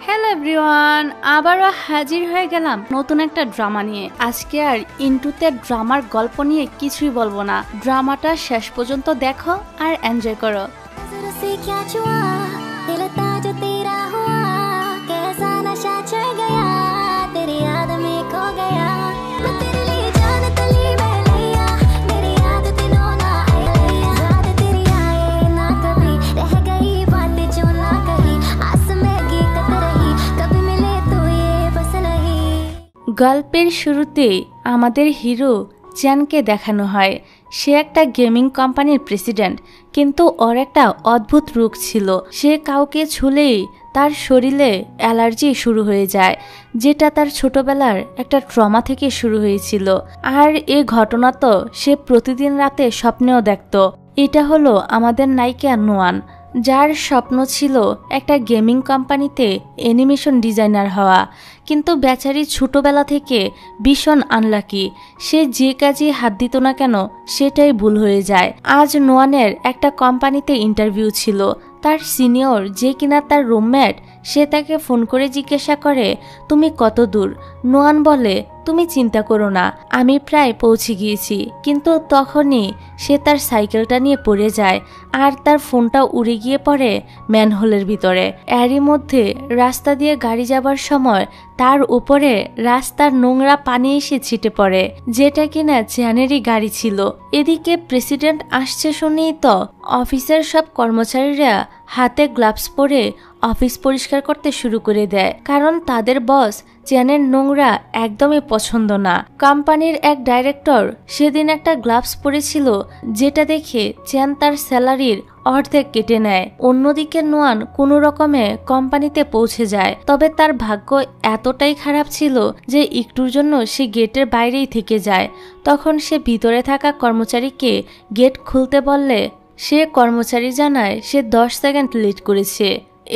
Hello everyone, আবারও হাজির হয়ে গেলাম নতুন একটা ড্রামা নিয়ে। আজকে আর ইন্টুতে ড্রামার গল্প নিয়ে কিছুই বলবো না। ড্রামাটা শেষ পর্যন্ত দেখো আর এনজয় করো। গল্পের শুরুতে আমাদের হিরো চ্যানকে দেখানো হয়। সে একটা গেমিং কোম্পানির প্রেসিডেন্ট, কিন্তু ওর একটা অদ্ভুত রোগ ছিল। সে কাউকে ছুলেই তার শরীরে অ্যালার্জি শুরু হয়ে যায়, যেটা তার ছোটবেলার একটা ট্রমা থেকে শুরু হয়েছিল। আর এই ঘটনা তো সে প্রতিদিন রাতে স্বপ্নেও দেখত। এটা হলো আমাদের নায়িকা নোয়ান, যার স্বপ্ন ছিল একটা গেমিং কোম্পানিতে অ্যানিমেশন ডিজাইনার হওয়া। কিন্তু বেচারি ছোটবেলা থেকে ভীষণ আনলাকি। সে যে কাজে হাত দিত না কেন সেটাই ভুল হয়ে যায়। আজ নোয়ানের একটা কোম্পানিতে ইন্টারভিউ ছিল। তার সিনিয়র, যে কিনা তার রুমমেট, সে তাকে ফোন করে জিজ্ঞাসা করে, তুমি কত দূর? নোয়ান বলে, তুমি চিন্তা করো না, আমি প্রায় পৌঁছে গিয়েছি। কিন্তু তখনই সে তার সাইকেলটা নিয়ে পড়ে যায়, আর তার ফোনটা উড়ে গিয়ে পড়ে ম্যানহোলের ভিতরে। এরই মধ্যে রাস্তা দিয়ে গাড়ি যাবার সময় তার উপরে রাস্তার নোংরা পানি এসে ছিটে পড়ে, যেটা কিনা চ্যানেরই গাড়ি ছিল। এদিকে প্রেসিডেন্ট আসছে শুনেই তো অফিসের সব কর্মচারীরা হাতে গ্লাভস পরে অফিস পরিষ্কার করতে শুরু করে দেয়, কারণ তাদের বস চ্যানের নোংরা একদমই পছন্দ না। কোম্পানির এক ডাইরেক্টর সেদিন একটা গ্লাভস পরেছিল, যেটা দেখে চ্যান তার স্যালারির অর্ধেক কেটে নেয়। অন্যদিকে নোয়ান কোনো রকমে কোম্পানিতে পৌঁছে যায়, তবে তার ভাগ্য এতটাই খারাপ ছিল যে একটুর জন্য সে গেটের বাইরেই থেকে যায়। তখন সে ভিতরে থাকা কর্মচারীকে গেট খুলতে বললে সে কর্মচারী জানায় সে 10 সেকেন্ড লেট করেছে।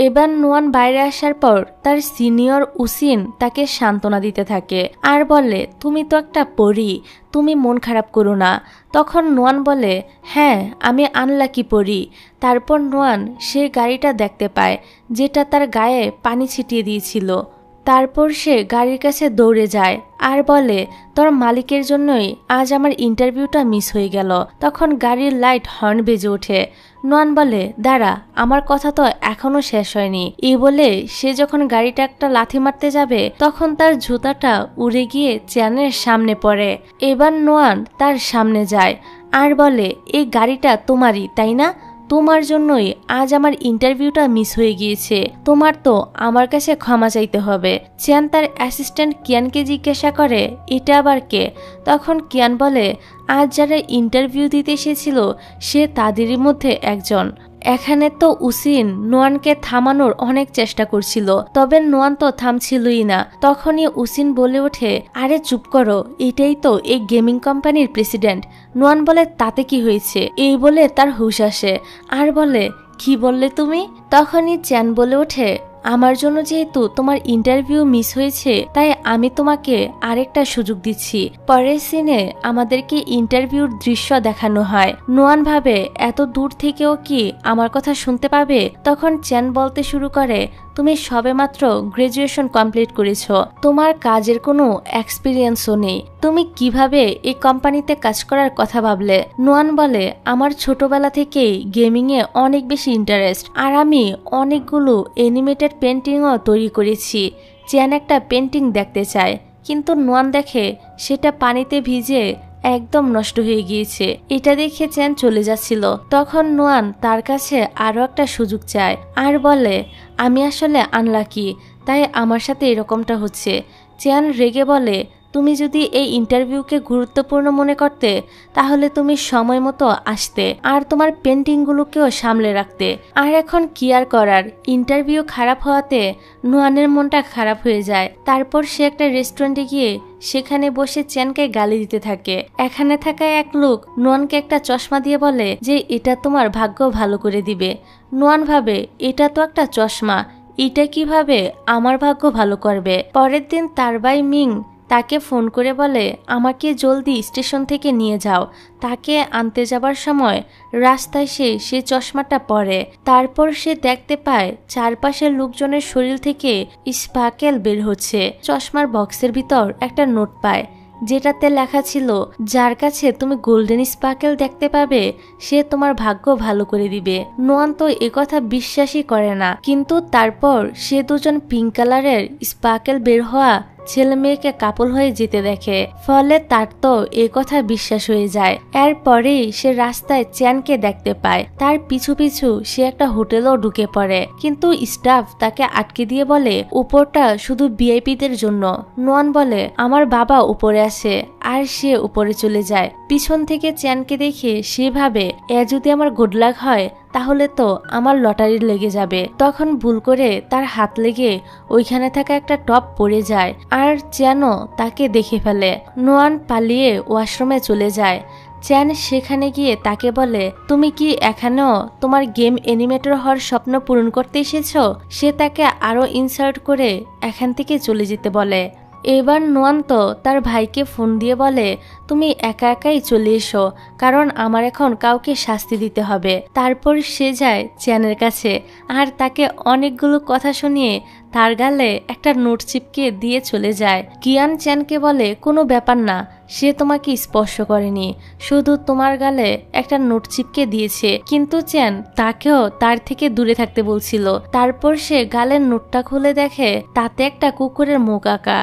এবার নোয়ান বাইরে আসার পর তার সিনিয়র উসিন তাকে সান্ত্বনা দিতে থাকে আর বলে, তুমি তো একটা পরী, তুমি মন খারাপ করো না। তখন নোয়ান বলে, হ্যাঁ আমি আনলাকি পরী। তারপর নোয়ান সে গাড়িটা দেখতে পায়, যেটা তার গায়ে পানি ছিটিয়ে দিয়েছিল। তারপর সে গাড়ির কাছে দৌড়ে যায় আর বলে, তোর মালিকের জন্যই আজ আমার ইন্টারভিউটা মিস হয়ে গেল। তখন গাড়ির লাইট হর্ন বেজে ওঠে। নোয়ান বলে, দাঁড়া, আমার কথা তো এখনো শেষ হয়নি। এই বলে সে যখন গাড়িটা একটা লাথি মারতে যাবে, তখন তার জুতাটা উড়ে গিয়ে চ্যানের সামনে পড়ে। এবার নোয়ান তার সামনে যায় আর বলে, এই গাড়িটা তোমারই তাই না? তোমার জন্যই আজ আমার ইন্টারভিউটা মিস হয়ে গিয়েছে। তোমার তো আমার কাছে ক্ষমা চাইতে হবে। চিয়ান তার অ্যাসিস্ট্যান্ট কিয়ানকে জিজ্ঞাসা করে, এটা আবার কে? তখন কিয়ান বলে, আজ যারা ইন্টারভিউ দিতে এসেছিল সে তাদেরই মধ্যে একজন। এখানে তো উসিন নোয়ানকে থামানোর অনেক চেষ্টা করছিল, তবে নোয়ান তো থামছিলই না। তখনই উসিন বলে ওঠে, আরে চুপ করো, এটাই তো এই গেমিং কোম্পানির প্রেসিডেন্ট। নোয়ান বলে, তাতে কি হয়েছে? এই বলে তার হুঁশ আসে আর বলে, কি বললে তুমি? তখনই চ্যান বলে ওঠে, আমার জন্য যেহেতু তোমার ইন্টারভিউ মিস হয়েছে, তাই আমি তোমাকে আরেকটা সুযোগ দিচ্ছি। পরের সিনে আমাদেরকে ইন্টারভিউর দৃশ্য দেখানো হয়। নোয়ান ভাবে, এত দূর থেকেও কি আমার কথা শুনতে পাবে? তখন চ্যান বলতে শুরু করে, তুমি সবেমাত্র গ্রাজুয়েশন কমপ্লিট করেছো, তোমার কাজের কোনো এক্সপিরিয়েন্সও নেই, তুমি কিভাবে এই কোম্পানিতে কাজ করার কথা ভাবলে? নোয়ান বলে, আমার ছোটবেলা থেকেই গেমিংয়ে অনেক বেশি ইন্টারেস্ট, আর আমি অনেকগুলো অ্যানিমেটেড পেন্টিংও তৈরি করেছি। চ্যান একটা পেন্টিং দেখতে চায়, কিন্তু নোয়ান দেখে সেটা পানিতে ভিজে একদম নষ্ট হয়ে গিয়েছে। এটা দেখে চ্যান চলে যাচ্ছিল। তখন নোয়ান তার কাছে আরো একটা সুযোগ চায় আর বলে, আমি আসলে আনলাকি, তাই আমার সাথে এরকমটা হচ্ছে। চ্যান রেগে বলে, তুমি যদি এই ইন্টারভিউকে গুরুত্বপূর্ণ মনে করতে, তাহলে তুমি সময় মতো আসতে আর তোমার পেন্টিংগুলোকেও সামলে রাখতে। আর এখন কি আর করার, ইন্টারভিউ খারাপ হওয়াতে নোয়ানের মনটা খারাপ হয়ে যায়। তারপর সে একটা রেস্টুরেন্টে গিয়ে সেখানে বসে চ্যানকে গালি দিতে থাকে। এখানে থাকা এক লোক নোয়ানকে একটা চশমা দিয়ে বলে যে এটা তোমার ভাগ্য ভালো করে দিবে। নোয়ান ভাবে, এটা তো একটা চশমা, এটা কিভাবে আমার ভাগ্য ভালো করবে? পরের দিন তার ভাই মিং তাকে ফোন করে বলে আমাকে জলদি স্টেশন থেকে নিয়ে যাও। তাকে আনতে যাবার সময় রাস্তায় সে চশমাটা পরে। তারপর সে দেখতে পায় চারপাশের লোকজনের শরীর থেকে স্পার্কেল বের হচ্ছে। চশমার বক্সের ভিতর একটা নোট পায় যেটাতে লেখা ছিল, যার কাছে তুমি গোল্ডেন স্পার্কেল দেখতে পাবে সে তোমার ভাগ্য ভালো করে দিবে। নোয়ান তো একথা বিশ্বাসই করে না, কিন্তু তারপর সে দুজন পিঙ্ক কালারের স্পার্কেল বের হওয়া ছেলে মেয়েকে কাপল হয়ে যেতে দেখে। ফলে তার তো এ কথা বিশ্বাস হয়ে যায়। এরপরেই সে রাস্তায় চ্যানকে দেখতে পায়। তার পিছু পিছু সে একটা হোটেলও ঢুকে পড়ে, কিন্তু স্টাফ তাকে আটকে দিয়ে বলে উপরটা শুধু ভিআইপিদের জন্য। নোয়ান বলে আমার বাবা উপরে আছে, আর সে উপরে চলে যায়। পিছন থেকে চ্যানকে দেখে সে ভাবে এ যদি আমার গুড লাক হয় তাহলে তো আমার লটারি লেগে যাবে। তখন ভুল করে তার হাত লেগে ওইখানে থাকা একটা টপ পড়ে যায়, আর চ্যানও তাকে দেখে ফেলে। নোয়ান পালিয়ে ওয়াশরুমে চলে যায়। চ্যান সেখানে গিয়ে তাকে বলে তুমি কি এখানেও তোমার গেম অ্যানিমেটর হওয়ার স্বপ্ন পূরণ করতে এসেছো? সে তাকে আরো ইনসাল্ট করে এখান থেকে চলে যেতে বলে। এবার নোয়ান তো তার ভাইকে ফোন দিয়ে বলে তুমি একা একাই চলে এসো, কারণ আমার এখন কাউকে শাস্তি দিতে হবে। তারপর সে যায় চ্যানের কাছে আর তাকে অনেকগুলো কথা শুনিয়ে তার গালে একটা নোট চিপকে দিয়ে চলে যায়। কিয়ান চ্যানকে বলে কোনো ব্যাপার না, সে তোমাকে স্পর্শ করেনি, শুধু তোমার গালে একটা নোট চিপকে দিয়েছে। কিন্তু চ্যান তাকেও তার থেকে দূরে থাকতে বলছিল। তারপর সে গালের নোটটা খুলে দেখে তাতে একটা কুকুরের মুখ আঁকা।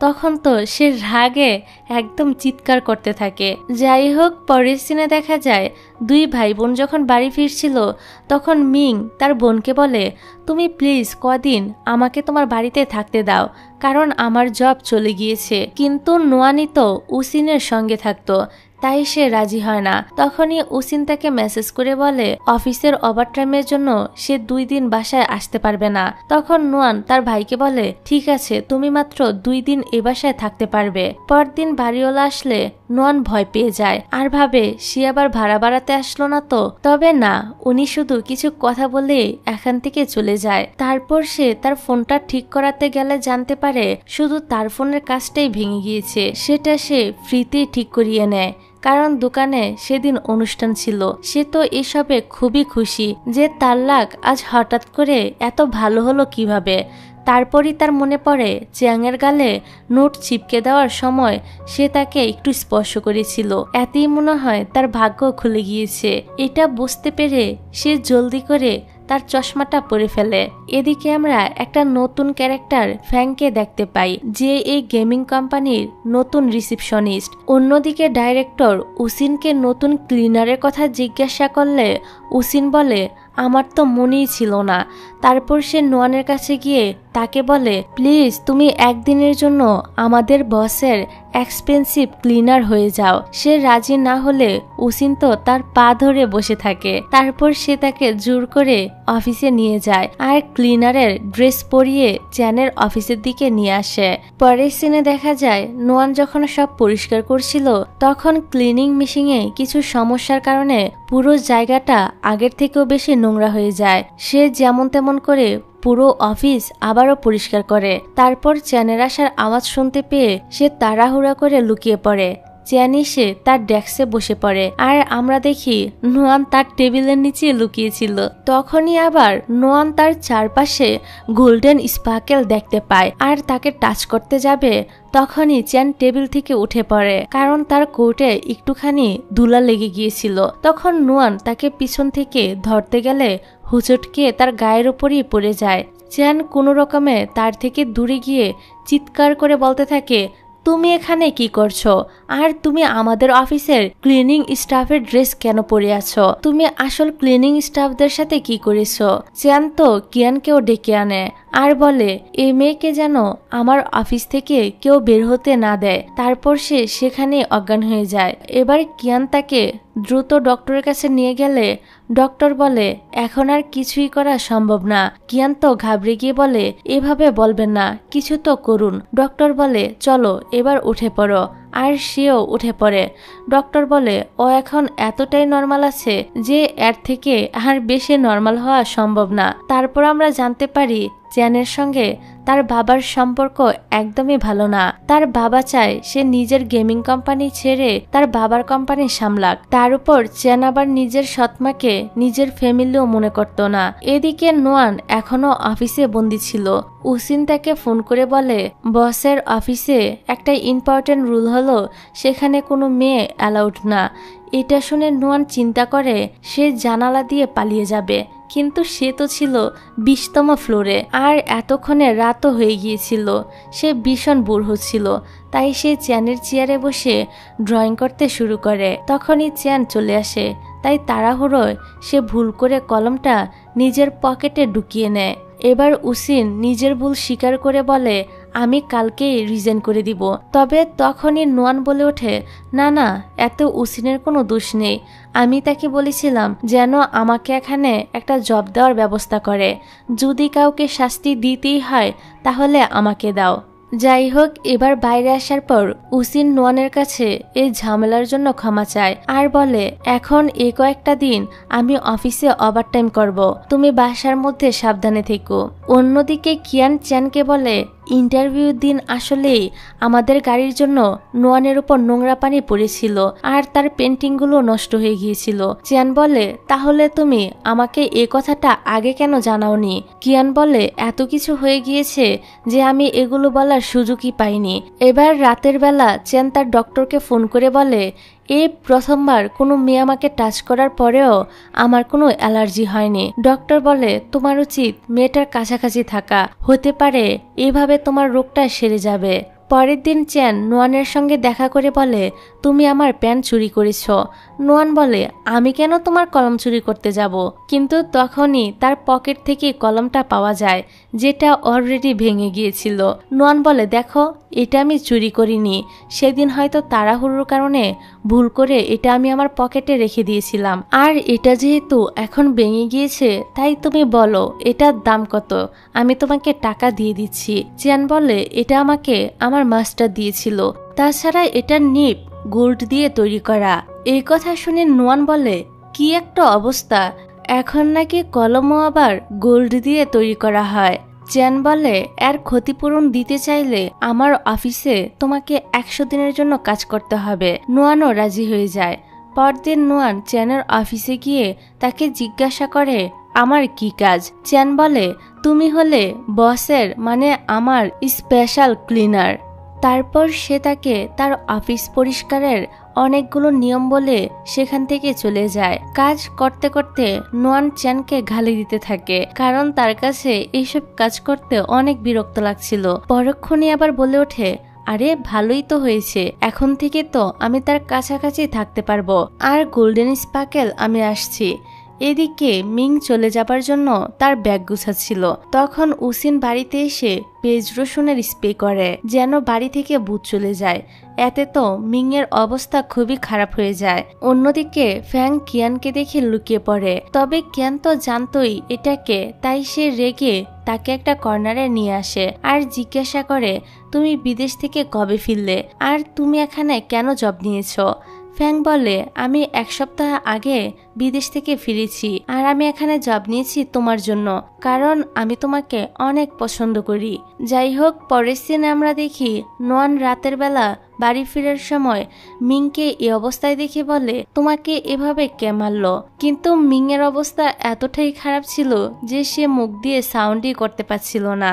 তখন তো সে রাগে একদম চিৎকার করতে থাকে। যাই হোক, পরের সিনে দেখা যায় দুই ভাই বোন যখন বাড়ি ফিরছিল তখন মিং তার বোনকে বলে তুমি প্লিজ কদিন আমাকে তোমার বাড়িতে থাকতে দাও, কারণ আমার জব চলে গিয়েছে। কিন্তু নোয়ানি তো উসিনের সঙ্গে থাকতো, তাই সে রাজি হয় না। তখনই উসিন তাকে মেসেজ করে বলে অফিসের ওভারটাইমের জন্য সে 2 দিন বাসায় আসতে পারবে না। তখন নোয়ান তার ভাইকে বলে ঠিক আছে, তুমি মাত্র 2 দিন এ বাসায় থাকতে পারবে। পরদিন বাড়িওয়ালা আসলে নোয়ান ভয় পেয়ে যায় আর ভাবে সে আবার ভাড়া বাড়াতে আসলো না তো। তবে না, উনি শুধু কিছু কথা বলে এখান থেকে চলে যায়। তারপর সে তার ফোনটা ঠিক করাতে গেলে জানতে পারে শুধু তার ফোনের কাজটাই ভেঙে গিয়েছে। সেটা সে ফ্রিতেই ঠিক করিয়ে নেয়, কারণ দোকানে সেদিন অনুষ্ঠান ছিল। সে তো এসবে খুবই খুশি যে তার লাক আজ হঠাৎ করে এত ভালো হলো কিভাবে। তারপরই তার মনে পড়ে চ্যাংয়ের গালে নোট চিপকে দেওয়ার সময় সে তাকে একটু স্পর্শ করেছিল। এতেই মনে হয় তার ভাগ্য খুলে গিয়েছে। এটা বুঝতে পেরে সে জলদি করে তার চশমাটা পরে ফেলে। এদিকে আমরা একটা নতুন ক্যারেক্টার ফ্যাংকে দেখতে পাই, যে এই গেমিং কোম্পানির নতুন রিসিপশনিস্ট। অন্যদিকে ডাইরেক্টর উসিনকে নতুন ক্লিনারের কথা জিজ্ঞাসা করলে উসিন বলে আমার তো মনেই ছিল না। তারপর সে নোয়ানের কাছে গিয়ে তাকে বলে প্লিজ তুমি একদিনের জন্য আমাদের বসের এক্সপেন্সিভ ক্লিনার হয়ে যাও। সে রাজি না হলে উসিন তো তার পা ধরে বসে থাকে। তারপর সে তাকে জোর করে অফিসে নিয়ে যায় আর ক্লিনারের ড্রেস পরিয়ে চ্যানের অফিসের দিকে নিয়ে আসে। পরের সিনে দেখা যায় নোয়ান যখন সব পরিষ্কার করছিল তখন ক্লিনিং মেশিনে কিছু সমস্যার কারণে পুরো জায়গাটা আগের থেকেও বেশি নোংরা হয়ে যায়। সে যেমন তেমন করে পুরো অফিস আবারও পরিষ্কার করে। তারপর চ্যানের আসার আওয়াজ শুনতে পেয়ে সে তাড়াহুড়া করে লুকিয়ে পড়ে। চ্যান এসে তার ডেস্কে বসে পড়ে আর আমরা দেখি নোয়ান তার টেবিলের নিচে লুকিয়েছিল। তখনই আবার নোয়ান তার চারপাশে গোল্ডেন স্পার্কেল দেখতে পায় আর তাকে টাচ করতে যাবে তখনই চ্যান টেবিল থেকে উঠে পড়ে, কারণ তার কোটে একটুখানি ধুলা লেগে গিয়েছিল। তখন নোয়ান তাকে পিছন থেকে ধরতে গেলে হুচটকে তার গায়ের উপরই পড়ে যায়। চ্যান কোনো রকমে তার থেকে দূরে গিয়ে চিৎকার করে বলতে থাকে তুমি এখানে কি করছো? আর তুমি আমাদের অফিসের ক্লিনিং স্টাফের ড্রেস কেন পরে আছো? তুমি আসল ক্লিনিং স্টাফদের সাথে কি করেছো? চ্যান তো কিয়ানকেও ডেকে আনে আর বলে এই মেয়েকে যেন আমার অফিস থেকে কেউ বের হতে না দেয়। তারপর সে সেখানে অজ্ঞান হয়ে যায়। এবার কিয়ান তাকে দ্রুত ডক্টরের কাছে নিয়ে গেলে ডক্টর বলে এখন আর কিছুই করা সম্ভব না। কিয়ান তো ঘাবড়ে গিয়ে বলে এভাবে বলবেন না, কিছু তো করুন। ডক্টর বলে চলো এবার উঠে পড়ো, আর সেও উঠে পড়ে। ডক্টর বলে ও এখন এতটাই নর্মাল আছে যে এর থেকে আর বেশি নর্মাল হওয়া সম্ভব না। তারপর আমরা জানতে পারি চ্যানের সঙ্গে তার বাবার সম্পর্ক একদমই ভালো না। তার বাবা চায় সে নিজের গেমিং কোম্পানি ছেড়ে তার বাবার কোম্পানি সামলাক। তার উপর চ্যান আবার নিজের সৎমাকে নিজের ফ্যামিলিও মনে করত না। এদিকে নোয়ান এখনো অফিসে বন্দি ছিল। উসিন তাকে ফোন করে বলে বসের অফিসে একটা ইম্পর্টেন্ট রুল হলো সেখানে কোনো মেয়ে অ্যালাউড না। এটা শুনে নোয়ান চিন্তা করে সে জানালা দিয়ে পালিয়ে যাবে, কিন্তু সে তো ছিল 20তম ফ্লোরে আর এতক্ষণে রাতও হয়ে গিয়েছিল। সে ভীষণ বোর হচ্ছিল, তাই সে চ্যানের চেয়ারে বসে ড্রয়িং করতে শুরু করে। তখনই চ্যান চলে আসে, তাই তাড়াহুড়োয় সে ভুল করে কলমটা নিজের পকেটে ঢুকিয়ে নেয়। এবার উসিন নিজের ভুল স্বীকার করে বলে আমি কালকেই রিজাইন করে দিব। তবে তখনই নোয়ান বলে ওঠে না না, এত উসিনের কোনো দোষ নেই। আমি তাকে বলেছিলাম যেন আমাকে এখানে একটা জব দেওয়ার ব্যবস্থা করে। যদি কাউকে শাস্তি দিতেই হয় তাহলে আমাকে দাও। যাই হোক, এবার বাইরে আসার পর উসিন নোয়ানের কাছে এই ঝামেলার জন্য ক্ষমা চায় আর বলে এখন এই কয়েকটা দিন আমি অফিসে ওভারটাইম করব, তুমি বাসার মধ্যে সাবধানে থেকো। অন্যদিকে কিয়ান চ্যানকে বলে ইন্টারভিউর দিন আসলেই আমাদের গাড়ির জন্য নোয়ানের উপর নোংরা পানি পড়েছিল আর তার পেন্টিংগুলো নষ্ট হয়ে গিয়েছিল। চিয়ান বলে তাহলে তুমি আমাকে এ কথাটা আগে কেন জানাওনি? কিয়ান বলে এত কিছু হয়ে গিয়েছে যে আমি এগুলো বলার সুযোগই পাইনি। এবার রাতের বেলা চিয়ান তার ডক্টরকে ফোন করে বলে এই প্রথমবার কোনো মেয়ে আমাকে টাচ করার পরেও আমার কোনো অ্যালার্জি হয়নি। ডক্টর বলে তোমার উচিত মেয়েটার কাছাকাছি থাকা, হতে পারে এভাবে তোমার রোগটা সেরে যাবে। পরের দিন চ্যান নোয়ানের সঙ্গে দেখা করে বলে তুমি আমার প্যান চুরি করেছ। নোয়ান বলে আমি কেন তোমার কলম চুরি করতে যাব? কিন্তু তখনই তার পকেট থেকে কলমটা পাওয়া যায় যেটা অলরেডি ভেঙে গিয়েছিল। নোয়ান বলে দেখো, এটা আমি চুরি করিনি, সেদিন হয়তো তাড়াহুড়োর কারণে ভুল করে এটা আমি আমার পকেটে রেখে দিয়েছিলাম। আর এটা যেহেতু এখন ভেঙে গিয়েছে তাই তুমি বলো এটার দাম কত, আমি তোমাকে টাকা দিয়ে দিচ্ছি। চিয়ান বলে এটা আমাকে আমার মাস্টার দিয়েছিল, তাছাড়া এটা নিপ গোল্ড দিয়ে তৈরি করা। এই কথা শুনে নোয়ান বলে কি একটা অবস্থা, এখন নাকি কলমও আবার গোল্ড দিয়ে তৈরি করা হয়। চ্যান বলে এর ক্ষতিপূরণ দিতে চাইলে আমার অফিসে তোমাকে 100 দিনের জন্য কাজ করতে হবে। নোয়ানও রাজি হয়ে যায়। পরদিন নোয়ান চ্যানের অফিসে গিয়ে তাকে জিজ্ঞাসা করে আমার কি কাজ? চ্যান বলে তুমি হলে বসের মানে আমার স্পেশাল ক্লিনার। তারপর সে তাকে তার অফিস পরিষ্কারের অনেকগুলো নিয়ম বলে সেখান থেকে চলে যায়। কাজ করতে করতে নোয়ান চ্যানকে গালি দিতে থাকে, কারণ তার কাছে এইসব কাজ করতে অনেক বিরক্ত লাগছিল। পরক্ষণে আবার বলে ওঠে আরে ভালোই তো হয়েছে, এখন থেকে তো আমি তার কাছাকাছি থাকতে পারবো। আর গোল্ডেন স্পার্কেল আমি আসছি। এদিকে মিং চলে যাবার জন্য তার ব্যাগ গুছাচ্ছিল। তখন উসিন বাড়িতে এসে পেঁয়াজ রসুনের স্প্রে করে যেন বাড়ি থেকে ভূত চলে যায়। এতে তো মিং এর অবস্থা খুবই খারাপ হয়ে যায়। অন্যদিকে ফ্যাং কিয়ানকে দেখে লুকিয়ে পড়ে, তবে কিয়ান তো জানতোই এটাকে, তাই সে রেগে তাকে একটা কর্নারে নিয়ে আসে আর জিজ্ঞাসা করে তুমি বিদেশ থেকে কবে ফিরলে আর তুমি এখানে কেন জব নিয়েছো? ফ্যাং বলে আমি 1 সপ্তাহ আগে বিদেশ থেকে ফিরেছি আর আমি এখানে জব নিয়েছি তোমার জন্য, কারণ আমি তোমাকে অনেক পছন্দ করি। যাই হোক, পরের সিনে আমরা দেখি নোয়ান রাতের বেলা বাড়ি ফেরার সময় মিংকে এই অবস্থায় দেখে বলে তোমাকে এভাবে কে মারলো? কিন্তু মিং এর অবস্থা এতটাই খারাপ ছিল যে সে মুখ দিয়ে সাউন্ডই করতে পারছিল না,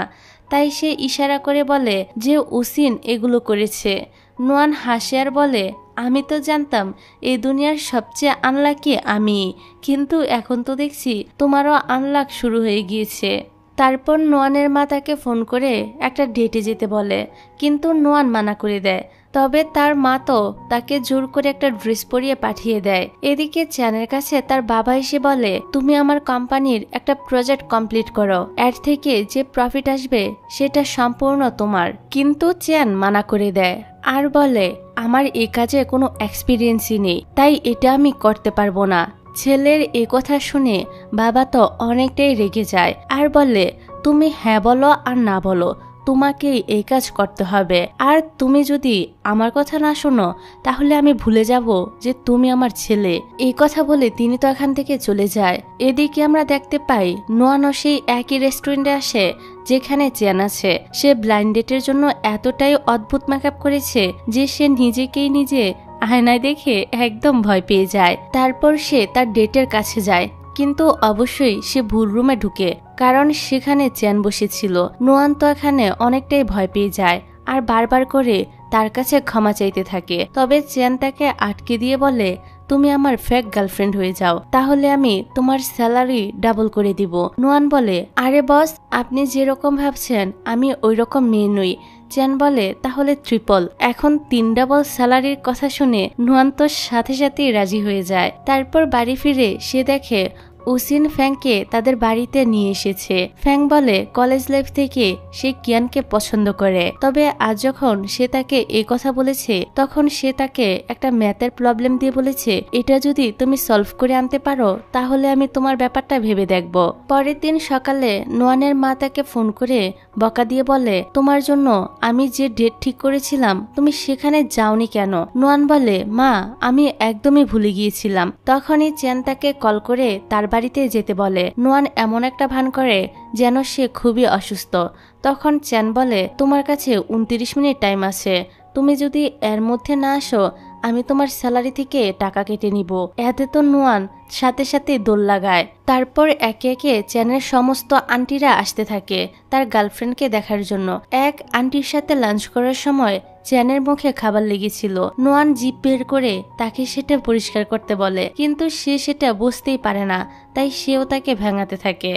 তাই সে ইশারা করে বলে যে উসিন এগুলো করেছে। নোয়ান হাসে আর বলে আমি তো জানতাম এই দুনিয়ার সবচেয়ে আনলাকি আমি, কিন্তু এখন তো দেখছি তোমারও আনলাক শুরু হয়ে গিয়েছে। তারপর নোয়ানের মা তাকে ফোন করে একটা ডেটে যেতে বলে, কিন্তু নোয়ান মানা করে দেয়। তবে তার মা তো তাকে জোর করে একটা ড্রেস পরিয়ে পাঠিয়ে দেয়। এদিকে চ্যানের কাছে তার বাবা এসে বলে তুমি আমার কোম্পানির একটা প্রজেক্ট কমপ্লিট করো, এর থেকে যে প্রফিট আসবে সেটা সম্পূর্ণ তোমার। কিন্তু চ্যান মানা করে দেয় আর বলে আমার এই কাজে কোনো এক্সপিরিয়েন্সই নেই, তাই এটা আমি করতে পারবো না। ছেলের এ কথা শুনে বাবা তো অনেকটাই রেগে যায় আর বলে তুমি হ্যাঁ বলো আর না বলো, তোমাকেই এই কাজ করতে হবে। আর তুমি যদি আমার কথা না শোনো তাহলে আমি ভুলে যাব যে তুমি আমার ছেলে। এই কথা বলে তিনি তো এখান থেকে চলে যায়। এদিকে আমরা দেখতে পাই নোয়ানও সেই একই রেস্টুরেন্টে আসে যেখানে চেন আছে। সে ব্লাইন্ড ডেটের জন্য এতটাই অদ্ভুত মেকআপ করেছে যে সে নিজেকেই নিজে আয়নায় দেখে একদম ভয় পেয়ে যায়। তারপর সে তার ডেটের কাছে যায়, কিন্তু অবশ্যই সে ভুল রুমে ঢুকে, কারণ সেখানে চেন বসেছিল। নোয়ান তো এখানে অনেকটাই ভয় পেয়ে যায় আর বারবার করে তার কাছে ক্ষমা চাইতে থাকে। তবে চেন তাকে আটকে দিয়ে বলে, তুমি আমার ফেক গার্লফ্রেন্ড হয়ে যাও, তাহলে আমি তোমার স্যালারি ডাবল করে দিব। নোয়ান বলে, আরে বস, আপনি যেরকম ভাবছেন আমি ওই রকম মেয়ে নই। চেন বলে, তাহলে ট্রিপল। এখন 3 ডাবল স্যালারির কথা শুনে নোয়ান তো সাথে সাথেই রাজি হয়ে যায়। তারপর বাড়ি ফিরে সে দেখে উসিন ফ্যাংকে তাদের বাড়িতে নিয়ে এসেছে। ফ্যাং বলে কলেজ লাইফ থেকে সে কিয়ানকে পছন্দ করে, তবে আজ যখন সে তাকে এই কথা বলেছে তখন সে তাকে একটা ম্যাথের প্রবলেম দিয়ে বলেছে, এটা যদি তুমি সলভ করে আনতে পারো তাহলে আমি তোমার ব্যাপারটা ভেবে দেখব। পরের দিন সকালে নোয়ানের মা তাকে ফোন করে বকা দিয়ে বলে, তোমার জন্য আমি যে ডেট ঠিক করেছিলাম তুমি সেখানে যাওনি কেন? নোয়ান বলে, মা আমি একদমই ভুলে গিয়েছিলাম। তখনই চেন তাকে কল করে তার বাড়িতে যেতে বলে। নোয়ান এমন একটা ভান করে যেন সে খুবই অসুস্থ। তখন চেন বলে, তোমার কাছে 29 মিনিট টাইম আছে, তুমি যদি এর মধ্যে না আসো আমি তোমার স্যালারি থেকে টাকা কেটে নিব। এতে তো নোয়ান সাথে সাথে দোল লাগায়। তারপর একে একে চেনের সমস্ত আন্টিরা আসতে থাকে তার গার্লফ্রেন্ডকে দেখার জন্য। এক আন্টির সাথে লাঞ্চ করার সময় চেনের মুখে খাবার লেগেছিল। নোয়ান জিভ বের করে তাকে সেটা পরিষ্কার করতে বলে, কিন্তু সে সেটা বুঝতেই পারে না, তাই সেও তাকে ভাঙাতে থাকে।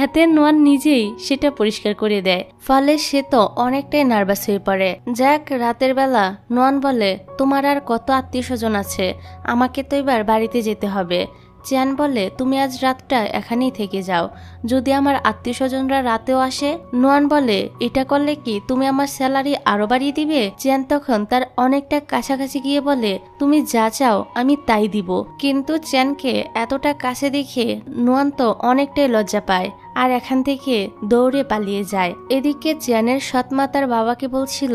এতে নোয়ান নিজেই সেটা পরিষ্কার করে দেয়, ফলে সে তো অনেকটাই নার্ভাস হয়ে পড়ে। যাক, রাতের বেলা নোয়ান বলে, তোমার আর কত আত্মীয় স্বজন আছে, আমাকে তো এবার বাড়িতে যেতে হবে। চেন বলে, তুমি আজ রাতটা এখানেই থেকে যাও, যদি আমার আত্মীয় স্বজনরা রাতেও আসে। নোয়ান বলে, এটা করলে কি তুমি আমার স্যালারি আরো বাড়িয়ে দিবে? চেন তখন তার অনেকটা কাছাকাছি গিয়ে বলে, তুমি যা চাও আমি তাই দিব। কিন্তু চেনকে এতটা কাছে দেখে নোয়ান তো অনেকটাই লজ্জা পায় আর এখান থেকে দৌড়ে পালিয়ে যায়। এদিকে চেনের সৎমা তার বাবাকে বলছিল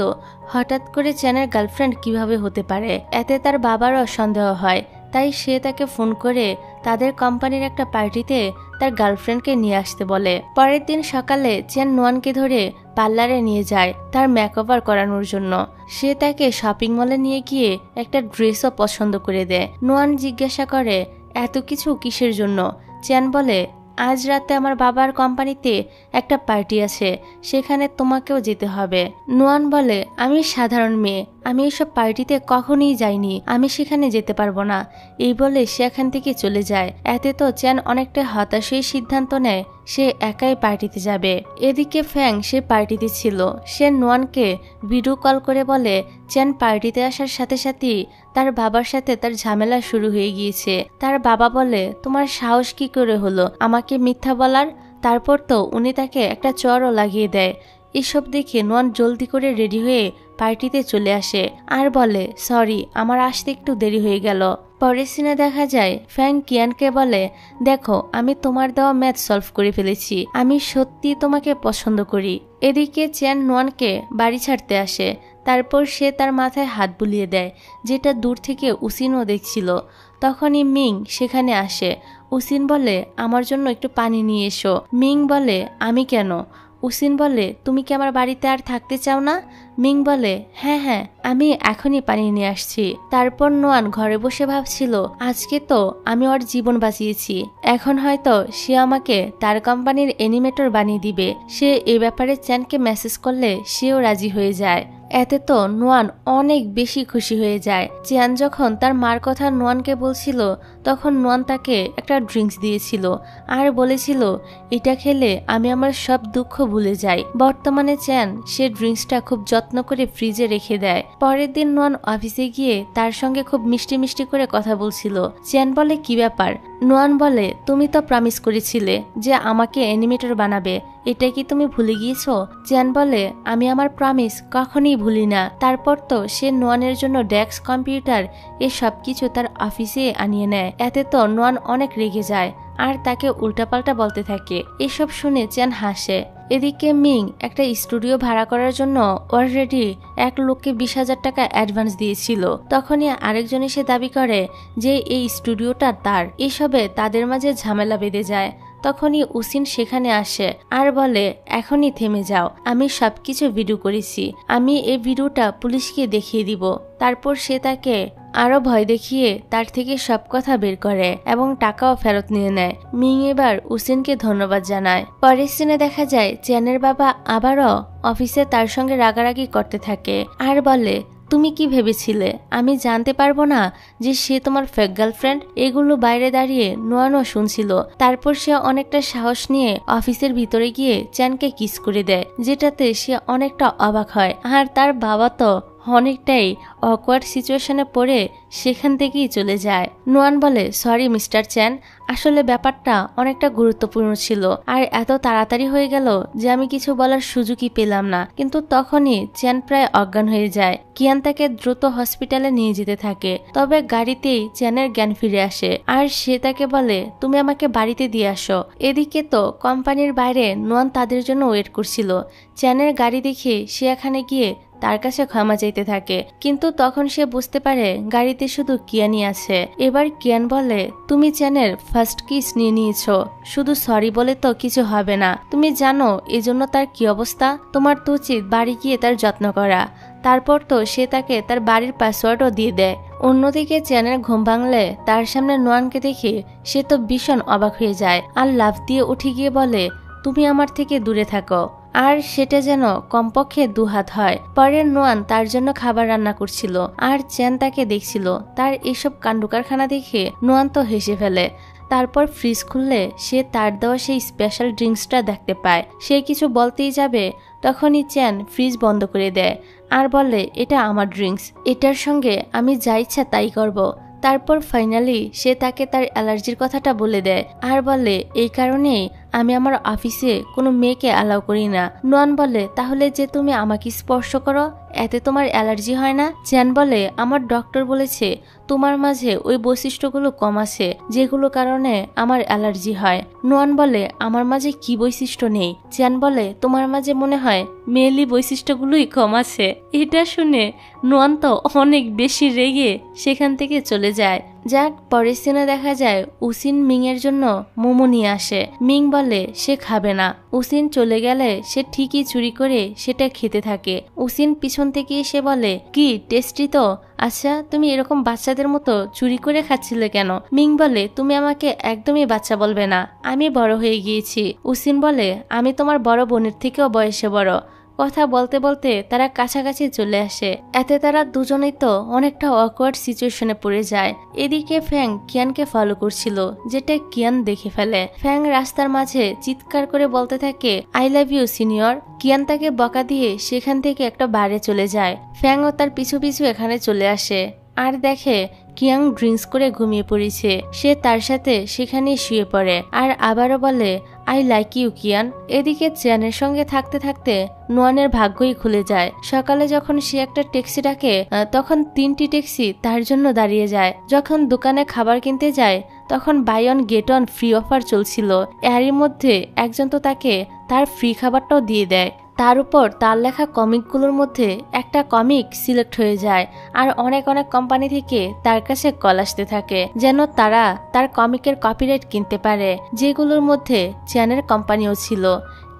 হঠাৎ করে চেনের গার্লফ্রেন্ড কিভাবে হতে পারে। এতে তার বাবারও সন্দেহ হয়, তাই সে তাকে ফোন করে তাদের কোম্পানির একটা পার্টিতে তার গার্লফ্রেন্ডকে নিয়ে আসতে বলে। পরের দিন সকালে চেন নোয়ানকে ধরে পার্লারে নিয়ে যায় তার মেকওভার করানোর জন্য। সে তাকে শপিং মলে নিয়ে গিয়ে একটা ড্রেসও পছন্দ করে দেয়। নোয়ান জিজ্ঞাসা করে, এত কিছু কিসের জন্য? চেন বলে, আজ রাতে আমার বাবার কোম্পানিতে একটা পার্টি আছে, সেখানে তোমাকেও যেতে হবে। নোয়ান বলে, আমি সাধারণ মেয়ে, আমি এসব পার্টিতে কখনোই যাইনি, আমি সেখানে যেতে পারবো না। এই বলে সে এখান থেকে চলে যায়। এতে তো চেন অনেকটা হতাশ হয়ে সিদ্ধান্ত নেয় সে একাই পার্টিতে যাবে। এদিকে ফ্যাং সে পার্টিতে ছিল। সে নোয়ানকে ভিডিও কল করে বলে চেন পার্টিতে আসার সাথে সাথেই তার বাবার সাথে তার ঝামেলা শুরু হয়ে গিয়েছে। তার বাবা বলে, তোমার সাহস কি করে হলো আমাকে মিথ্যা বলার? তারপর তো উনি তাকে একটা চড়ও লাগিয়ে দেয়। এসব দেখে নোয়ান জলদি করে রেডি হয়ে পার্টিতে চলে আসে আর বলে, সরি আমার আসতে একটু দেরি হয়ে গেল। পরের সিনে দেখা যায় ফ্যাং কিয়ানকে বলে, দেখো আমি তোমার দেওয়া ম্যাথ সলভ করে ফেলেছি, আমি সত্যি তোমাকে পছন্দ করি। এদিকে চেন নোয়ানকে বাড়ি ছাড়তে আসে। তারপর সে তার মাথায় হাত বুলিয়ে দেয়, যেটা দূর থেকে উসিনও দেখছিল। তখনই মিং সেখানে আসে। উসিন বলে, আমার জন্য একটু পানি নিয়ে এসো। মিং বলে, আমি কেন? উসিন বলে, তুমি কি আমার বাড়িতে আর থাকতে চাও না? মিং বলে, হ্যাঁ হ্যাঁ, আমি এখনই পানি নিয়ে আসছি। তারপর নোয়ান ঘরে বসে ভাবছিল, আজকে তো আমি ওর জীবন বাঁচিয়েছি, এখন হয়তো সে আমাকে তার কোম্পানির অ্যানিমেটর বানিয়ে দিবে। সে এ ব্যাপারে চ্যানকে মেসেজ করলে সেও রাজি হয়ে যায়। এতে তো নোয়ান অনেক বেশি খুশি হয়ে যায়। চিয়ান যখন তার মার কথা নোয়ানকে বলছিল তখন নোয়ান তাকে একটা ড্রিঙ্কস দিয়েছিল আর বলেছিল, এটা খেলে আমি আমার সব দুঃখ ভুলে যাই। বর্তমানে চিয়ান সে ড্রিঙ্কসটা খুব যত্ন করে ফ্রিজে রেখে দেয়। পরের দিন নোয়ান অফিসে গিয়ে তার সঙ্গে খুব মিষ্টি মিষ্টি করে কথা বলছিল। চিয়ান বলে, কি ব্যাপার? নোয়ান বলে, তুমি তো প্রমিস করেছিলে যে আমাকে অ্যানিমেটর বানাবে, এটা কি তুমি ভুলে গিয়েছো? চিয়ান বলে, আমি আমার প্রমিস কখনই ভুলি না। তারপর তো সে নোয়ানের জন্য ডেস্ক কম্পিউটার এ সবকিছু তার অফিসে আনিয়ে নেয়। এতে তো নোয়ান অনেক রেগে যায় আর তাকে উল্টাপাল্টা বলতে থাকে। এসব শুনে চিয়ান হাসে। এদিকে মিং একটা স্টুডিও ভাড়া করার জন্য অলরেডি এক লোককে 20,000 টাকা অ্যাডভান্স দিয়েছিল। তখনই আরেকজন এসে দাবি করে যে এই স্টুডিওটা তার। এসবে তাদের মাঝে ঝামেলা বেঁধে যায়। তখনই উসিন সেখানে আসে আর বলে, এখনই থেমে যাও, আমি সবকিছু ভিডিও করেছি, আমি এই ভিডিওটা পুলিশকে দেখিয়ে দিব। তারপর সে তাকে আরো ভয় দেখিয়ে তার থেকে সব কথা বের করে এবং টাকাও ফেরত নিয়ে নেয়। মিং এবার উসিনকে ধন্যবাদ জানায়। পরের সিনে দেখা যায় চ্যানের বাবা আবারও অফিসে তার সঙ্গে রাগারাগি করতে থাকে আর বলে, তুমি কি ভেবেছিলে আমি জানতে পারবো না যে সে তোমার ফেক গার্লফ্রেন্ড? এগুলো বাইরে দাঁড়িয়ে নোয়ানো শুনছিল। তারপর সে অনেকটা সাহস নিয়ে অফিসের ভিতরে গিয়ে চ্যানকে কিস করে দেয়, যেটাতে সে অনেকটা অবাক হয়। আর তার বাবা তো অনেকটাই অকওয়ার্ড সিচুয়েশনে পড়ে সেখান থেকেই চলে যায়। নোয়ান বলে, সরি মিস্টার চ্যান, আসলে ব্যাপারটা অনেকটা গুরুত্বপূর্ণ ছিল আর এত তাড়াতাড়ি হয়ে গেল যে আমি কিছু বলার সুযোগই পেলাম না। কিন্তু তখনই চ্যান প্রায় অজ্ঞান হয়ে যায়। কিয়ান তাকে দ্রুত হসপিটালে নিয়ে যেতে থাকে। তবে গাড়িতেই চ্যানের জ্ঞান ফিরে আসে আর সে তাকে বলে, তুমি আমাকে বাড়িতে দিয়ে আসো। এদিকে তো কোম্পানির বাইরে নোয়ান তাদের জন্য ওয়েট করছিল। চ্যানের গাড়ি দেখে সে এখানে গিয়ে তার কাছে ক্ষমা চাইতে থাকে, কিন্তু তখন সে বুঝতে পারে গাড়িতে শুধু কিয়ানই আছে। এবার কিয়ান বলে, তুমি চ্যানের ফার্স্ট কিস নিয়ে নিয়েছো, শুধু সরি বলে তো কিছু হবে না। তুমি জানো এজন্য তার কি অবস্থা? তোমার তো উচিত বাড়ি গিয়ে তার যত্ন করা। তারপর তো সে তাকে তার বাড়ির পাসওয়ার্ডও দিয়ে দেয়। অন্যদিকে চ্যানের ঘুম ভাঙলে তার সামনে নোয়ানকে দেখে সে তো ভীষণ অবাক হয়ে যায় আর লাফ দিয়ে উঠে গিয়ে বলে, তুমি আমার থেকে দূরে থাকো। আর সেটা যেন কমপক্ষে 2 হাত হয়। পরে নোয়ান তার জন্য খাবার রান্না করছিল আর চ্যান তাকে দেখছিল। তার এসব কাণ্ডকারখানা দেখে নোয়ান তো হেসে ফেলে। তারপর ফ্রিজ খুললে সে তার দেওয়া সেই স্পেশাল ড্রিঙ্কসটা দেখতে পায়। সে কিছু বলতেই যাবে, তখনই চ্যান ফ্রিজ বন্ধ করে দেয় আর বলে, এটা আমার ড্রিঙ্কস, এটার সঙ্গে আমি যা ইচ্ছা তাই করব। তারপর ফাইনালি সে তাকে তার অ্যালার্জির কথাটা বলে দেয় আর বলে, এই কারণেই আমি আমার অফিসে কোনো মেয়েকে অ্যালাউ করি না। নোয়ান বলে, তাহলে যে তুমি আমাকে স্পর্শ করো এতে তোমার অ্যালার্জি হয় না? চ্যান বলে, আমার ডক্টর বলেছে তোমার মাঝে ওই বৈশিষ্ট্যগুলো কম আছে যেগুলো কারণে আমার অ্যালার্জি হয়। নোয়ান বলে, আমার মাঝে কি বৈশিষ্ট্য নেই? চ্যান বলে, তোমার মাঝে মনে হয় মেয়েলি বৈশিষ্ট্যগুলোই কম আছে। এটা শুনে নোয়ান তো অনেক বেশি রেগে সেখান থেকে চলে যায়। যাক, পরের সিনে দেখা যায় উসিন মিং এর জন্য মোমো নিয়ে আসে। মিং বলে সে খাবে না। উসিন চলে গেলে সে ঠিকই চুরি করে সেটা খেতে থাকে। উসিন পিছন থেকে এসে বলে, কি টেস্টি তো, আচ্ছা তুমি এরকম বাচ্চাদের মতো চুরি করে খাচ্ছিলে কেন? মিং বলে, তুমি আমাকে একদমই বাচ্চা বলবে না, আমি বড় হয়ে গিয়েছি। উসিন বলে, আমি তোমার বড় বোনের থেকেও বয়সে বড়। কথা বলতে বলতে তারা কাছাকাছি চলে আসে। এতে তারা দুজনেই তো অনেকটা অকওয়ার্ড সিচুয়েশনে পড়ে যায়। এদিকে ফ্যাং কিয়ানকে ফলো করছিল, যেটা কিয়ান দেখে ফেলে। ফ্যাং রাস্তার মাঝে চিৎকার করে বলতে থাকে, I love you senior. Kian তাকে বকা দিয়ে সেখান থেকে একটা বারে চলে যায়। ফ্যাংও তার পিছু পিছু এখানে চলে আসে আর দেখে কিয়াং ড্রিঙ্কস করে ঘুমিয়ে পড়েছে। সে তার সাথে সেখানে শুয়ে পড়ে আর আবারও বলে, আই লাইক ইউ কিয়ান। এদিকে চ্যানের সঙ্গে থাকতে থাকতে নোয়ানের ভাগ্যই খুলে যায়। সকালে যখন সে একটা ট্যাক্সি ডাকে তখন 3টি ট্যাক্সি তার জন্য দাঁড়িয়ে যায়। যখন দোকানে খাবার কিনতে যায় তখন buy one get one free offer চলছিল। এরই মধ্যে একজন তো তাকে তার ফ্রি খাবারটাও দিয়ে দেয়। তার উপর তার লেখা কমিকগুলোর মধ্যে একটা কমিক সিলেক্ট হয়ে যায় আর অনেক অনেক কোম্পানি থেকে তার কাছে কল আসতে থাকে যেন তারা তার কমিকের কপিরাইট কিনতে পারে, যেগুলোর মধ্যে চ্যানের কোম্পানিও ছিল।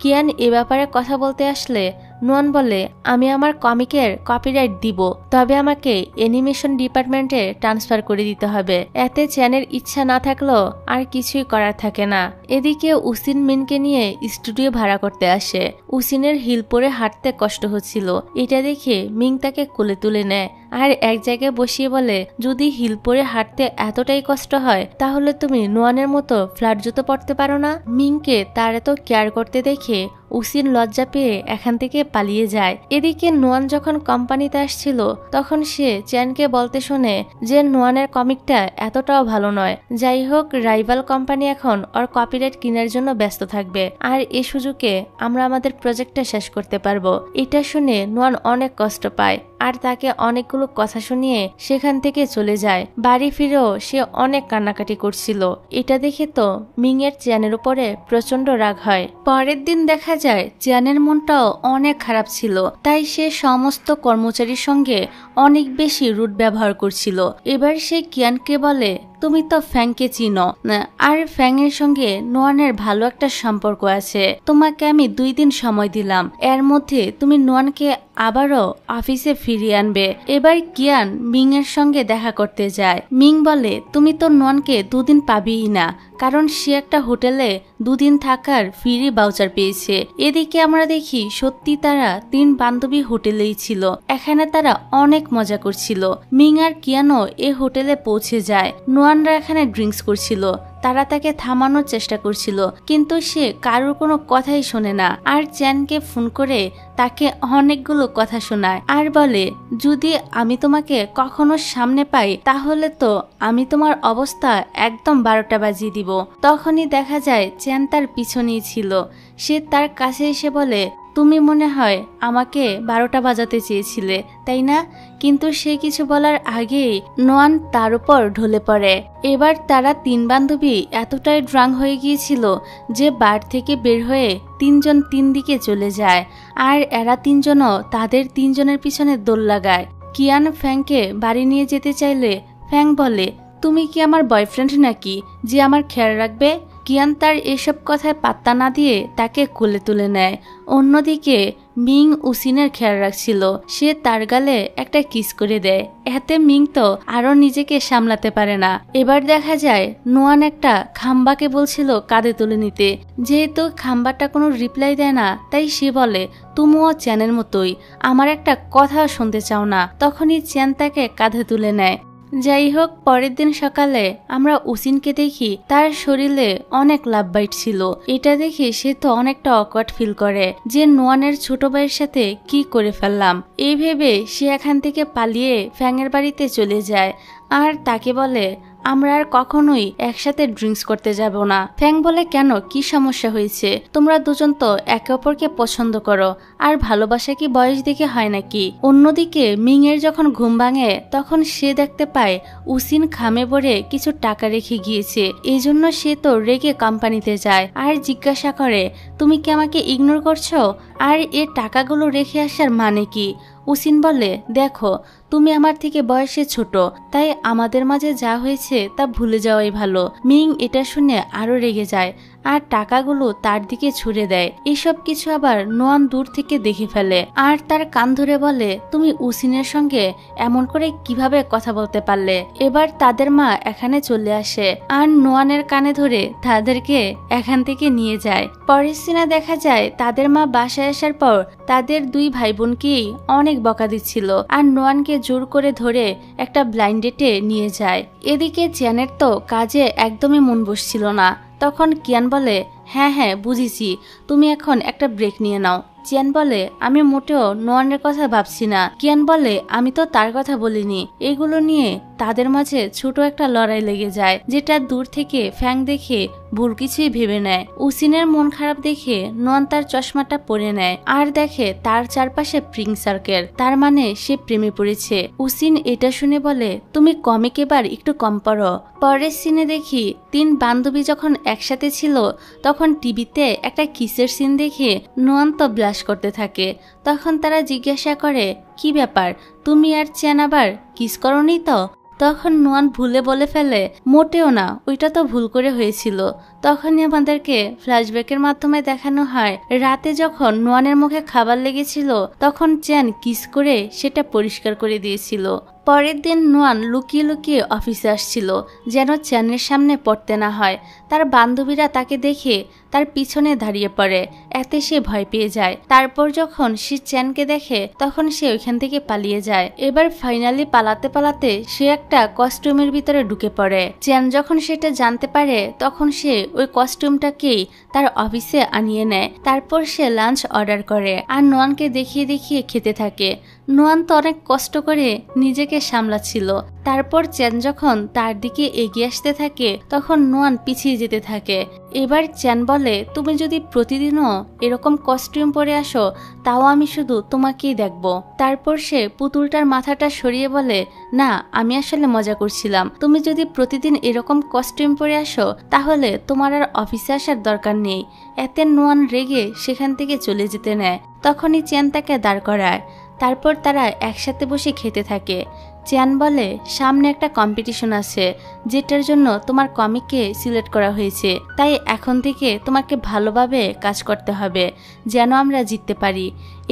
কিয়ান এ ব্যাপারে কথা বলতে আসলে নোয়ান বলে, আমি আমার কমিকের কপিরাইট দিব, তবে আমাকে অ্যানিমেশন ডিপার্টমেন্টে ট্রান্সফার করে দিতে হবে। এতে চ্যানের ইচ্ছা না থাকলেও আর কিছুই করার থাকে না। এদিকে উসিন মিনকে নিয়ে স্টুডিও ভাড়া করতে আসে। উসিনের হিল পরে হাঁটতে কষ্ট হচ্ছিল। এটা দেখে মিং তাকে কোলে তুলে নেয় আর এক জায়গায় বসিয়ে বলে, যদি হিল পরে হাঁটতে এতটাই কষ্ট হয় তাহলে তুমি নোয়ানের মতো ফ্ল্যাট জুতো পরতে পারো না। মিংকে তার এত কেয়ার করতে দেখে উসিন লজ্জা পেয়ে এখান থেকে পালিয়ে যায়। এদিকে নোয়ান যখন কোম্পানিতে আসছিল তখন সে চ্যানকে বলতে শোনে যে নোয়ানের কমিকটা এতটাও ভালো নয়। যাই হোক, রাইভাল কোম্পানি এখন ওর কপিরাইট কেনার জন্য ব্যস্ত থাকবে আর এই সুযোগে আমরা আমাদের প্রজেক্টটা শেষ করতে পারবো। এটা শুনে নোয়ান অনেক কষ্ট পায়। আর তাকে অনেকগুলো কথা শুনিয়ে সেখান থেকে চলে যায়। বাড়ি ফিরেও সে অনেক কান্নাকাটি করছিল। এটা দেখে তো মিং এর চ্যানের উপরে প্রচন্ড রাগ হয়। পরের দিন দেখা যায় চ্যানের মনটাও অনেক খারাপ ছিল, তাই সে সমস্ত কর্মচারীর সঙ্গে অনেক বেশি রুড ব্যবহার করছিল। এবার সে কিয়ানকে বলে, তুমি তো ফ্যাংকে চিনো আর ফ্যাং এর সঙ্গে নোয়ানের ভালো একটা সম্পর্ক আছে। তোমাকে আমি 2 দিন সময় দিলাম, এর মধ্যে তুমি নোয়ানকে আবারও অফিসে ফিরিয়ে আনবে। এবার কিয়ান মিং এর সঙ্গে দেখা করতে যায়। মিং বলে, তুমি তো নোয়ানকে 2 দিন পাবিই না, কারণ সে একটা হোটেলে 2 দিন থাকার ফ্রি ভাউচার পেয়েছে। এদিকে আমরা দেখি সত্যি তারা 3 বান্ধবী হোটেলেই ছিল। এখানে তারা অনেক মজা করছিল। মিং আর কিয়ানো এ হোটেলে পৌঁছে যায়। নোয়ানরা এখানে ড্রিঙ্কস করছিল। তারা তাকে থামানোর চেষ্টা করছিল, কিন্তু সে কারোর কোনো কথাই শোনে না। আর চ্যানকে ফোন করে তাকে অনেকগুলো কথা শোনায় আর বলে, যদি আমি তোমাকে কখনো সামনে পাই তাহলে তো আমি তোমার অবস্থা একদম 12টা বাজিয়ে দিব। তখনই দেখা যায় চ্যান তার পিছনেই ছিল। সে তার কাছে এসে বলে, তুমি মনে হয় আমাকে 12টা বাজাতে চেয়েছিলে, তাই না? কিন্তু সে কিছু বলার আগেই নোয়ান তার উপর ঢলে পড়ে। এবার তারা 3 বান্ধবী এতটাই ড্রাং হয়ে গিয়েছিল যে বার থেকে বের হয়ে 3 জন 3 দিকে চলে যায়। আর এরা 3 জনও তাদের 3 জনের পিছনে দোল লাগায়। কিয়ান ফ্যাংকে বাড়ি নিয়ে যেতে চাইলে ফ্যাং বলে, তুমি কি আমার বয়ফ্রেন্ড নাকি যে আমার খেয়াল রাখবে? কিয়ান তার এসব কথায় পাত্তা না দিয়ে তাকে কোলে তুলে নেয়। অন্যদিকে মিং উসিনের খেয়াল রাখছিল। সে তার গালে একটা কিস করে দেয়। এতে মিং তো আরো নিজেকে সামলাতে পারে না। এবার দেখা যায় নোয়ান একটা খাম্বাকে বলছিল কাঁধে তুলে নিতে। যেহেতু খাম্বাটা কোনো রিপ্লাই দেয় না, তাই সে বলে, তুমিও চ্যানের মতোই, আমার একটা কথা শুনতে চাও না। তখনই চ্যান তাকে কাঁধে তুলে নেয়। যাই হোক, পরের দিন সকালে আমরা উসিনকে দেখি তার শরীরে অনেক লাভ বাইট ছিল। এটা দেখে সে তো অনেকটা অকওয়ার্ড ফিল করে যে নোয়ানের ছোট ভাইয়ের সাথে কি করে ফেললাম। এই ভেবে সে এখান থেকে পালিয়ে ফ্যাংয়ের বাড়িতে চলে যায় আর তাকে বলে, আমরা আর কখনোই একসাথে ড্রিঙ্কস করতে যাব না। ফ্যাং বলে, কেন, কি সমস্যা হয়েছে? তোমরা দুজন তো একে অপরকে পছন্দ করো, আর ভালোবাসা কি বয়স দেখে হয় নাকি? অন্যদিকে মিং এর যখন ঘুম ভাঙে তখন সে দেখতে পায় উসিন খামে ভরে কিছু টাকা রেখে গিয়েছে। এই জন্য সে তো রেগে কোম্পানিতে যায় আর জিজ্ঞাসা করে, তুমি কি আমাকে ইগনোর করছো? আর এ টাকাগুলো রেখে আসার মানে কি? উসিন বলে, দেখো, তুমি আমার থেকে বয়সে ছোট, তাই আমাদের মাঝে যা হয়েছে তা ভুলে যাওয়াই ভালো। মিং এটা শুনে আরো রেগে যায় আর টাকাগুলো তার দিকে ছুড়ে দেয়। এসব কিছু আবার নোয়ান দূর থেকে দেখে ফেলে আর তার কান ধরে বলে, তুমি উসিনের সঙ্গে এমন করে কিভাবে কথা বলতে পারলে? এবার তাদের মা এখানে চলে আসে আর নোয়ানের কানে ধরে তাদেরকে এখান থেকে নিয়ে যায়। পরের সিনে দেখা যায় তাদের মা বাসায় আসার পর তাদের 2 ভাই বোনকেই অনেক বকা দিচ্ছিল আর নোয়ানকে জোর করে ধরে একটা ব্লাইন্ড ডেটে নিয়ে যায়। এদিকে চ্যানের তো কাজে একদমই মন বসছিল না। তখন কিয়ান বলে, হ্যাঁ হ্যাঁ বুঝেছি, তুমি এখন একটা ব্রেক নিয়ে নাও। চিয়ান বলে, আমি মোটেও নোয়ানের কথা ভাবছি না। কিয়ান বলে, আমি তো তার কথা বলিনি। এগুলো নিয়ে তাদের মাঝে ছোট একটা লড়াই লেগে যায়, যেটা দূর থেকে ফ্যাং দেখে ভুল কিছুই ভেবে নেয়। উসিনের মন খারাপ দেখে নোয়ান তার চশমাটা পরে নেয় আর দেখে তার চারপাশে প্রিং সার্কেল, তার মানে সে প্রেমে পড়েছে। উসিন এটা শুনে বলে, তুমি কমিক এবার একটু কম পড়ো। পরের সিনে দেখি 3 বান্ধবী যখন একসাথে ছিল তখন টিভিতে একটা কিসের সিন দেখে নোয়ান তো ব্লাশ করতে থাকে। তখন তারা জিজ্ঞাসা করে, কি ব্যাপার, তুমি আর চ্যান আবার কিস করনি তো? তখন নোয়ান ভুলে বলে ফেলে, মোটেও না, ওইটা তো ভুল করে হয়েছিল। তখনই আমাদেরকে ফ্ল্যাশব্যাকের মাধ্যমে দেখানো হয় রাতে যখন নোয়ানের মুখে খাবার লেগেছিল তখন চ্যান কিস করে সেটা পরিষ্কার করে দিয়েছিল। পরের দিন নোয়ান লুকিয়ে লুকিয়ে অফিসে আসছিল যেন চ্যানের সামনে পড়তে না হয়। তার বান্ধবীরা তাকে দেখে তার পিছনে দাঁড়িয়ে পড়ে, এতে সে ভয় পেয়ে যায়। তারপর যখন সে চ্যানকে দেখে তখন সে ওইখান থেকে পালিয়ে যায়। এবার ফাইনালি পালাতে পালাতে সে একটা কস্টিউমের ভিতরে ঢুকে পড়ে। চ্যান যখন সেটা জানতে পারে তখন সে ওই কস্টিউমটাকেই তার অফিসে আনিয়ে নেয়। তারপর সে লাঞ্চ অর্ডার করে আর নোয়ানকে দেখিয়ে দেখিয়ে খেতে থাকে। নোয়ান তো অনেক কষ্ট করে নিজেকে সামলাচ্ছিল। তারপর চ্যান যখন তার দিকে এগিয়ে আসতে থাকে তখন নোয়ান পিছিয়ে যেতে থাকে। এবার চ্যান বলে, তুমি যদি প্রতিদিনও এরকম কস্টিউম পরে আসো তাও আমি শুধু তোমাকেই দেখব। তারপর সে পুতুলটার মাথাটা সরিয়ে বলে, না আমি আসলে মজা করছিলাম, তুমি যদি প্রতিদিন এরকম কস্টিউম পরে আসো তাহলে তোমার আর অফিসে আসার দরকার নেই। এতে নোয়ান রেগে সেখান থেকে চলে যেতে নেয়। তখনই চ্যান তাকে দাঁড় করায়। তারপর তারা একসাথে বসে খেতে থাকে। চ্যান বলে, সামনে একটা কম্পিটিশন আছে যেটার জন্য তোমার কমিককে সিলেক্ট করা হয়েছে, তাই এখন থেকে তোমাকে ভালোভাবে কাজ করতে হবে যেন আমরা জিততে পারি।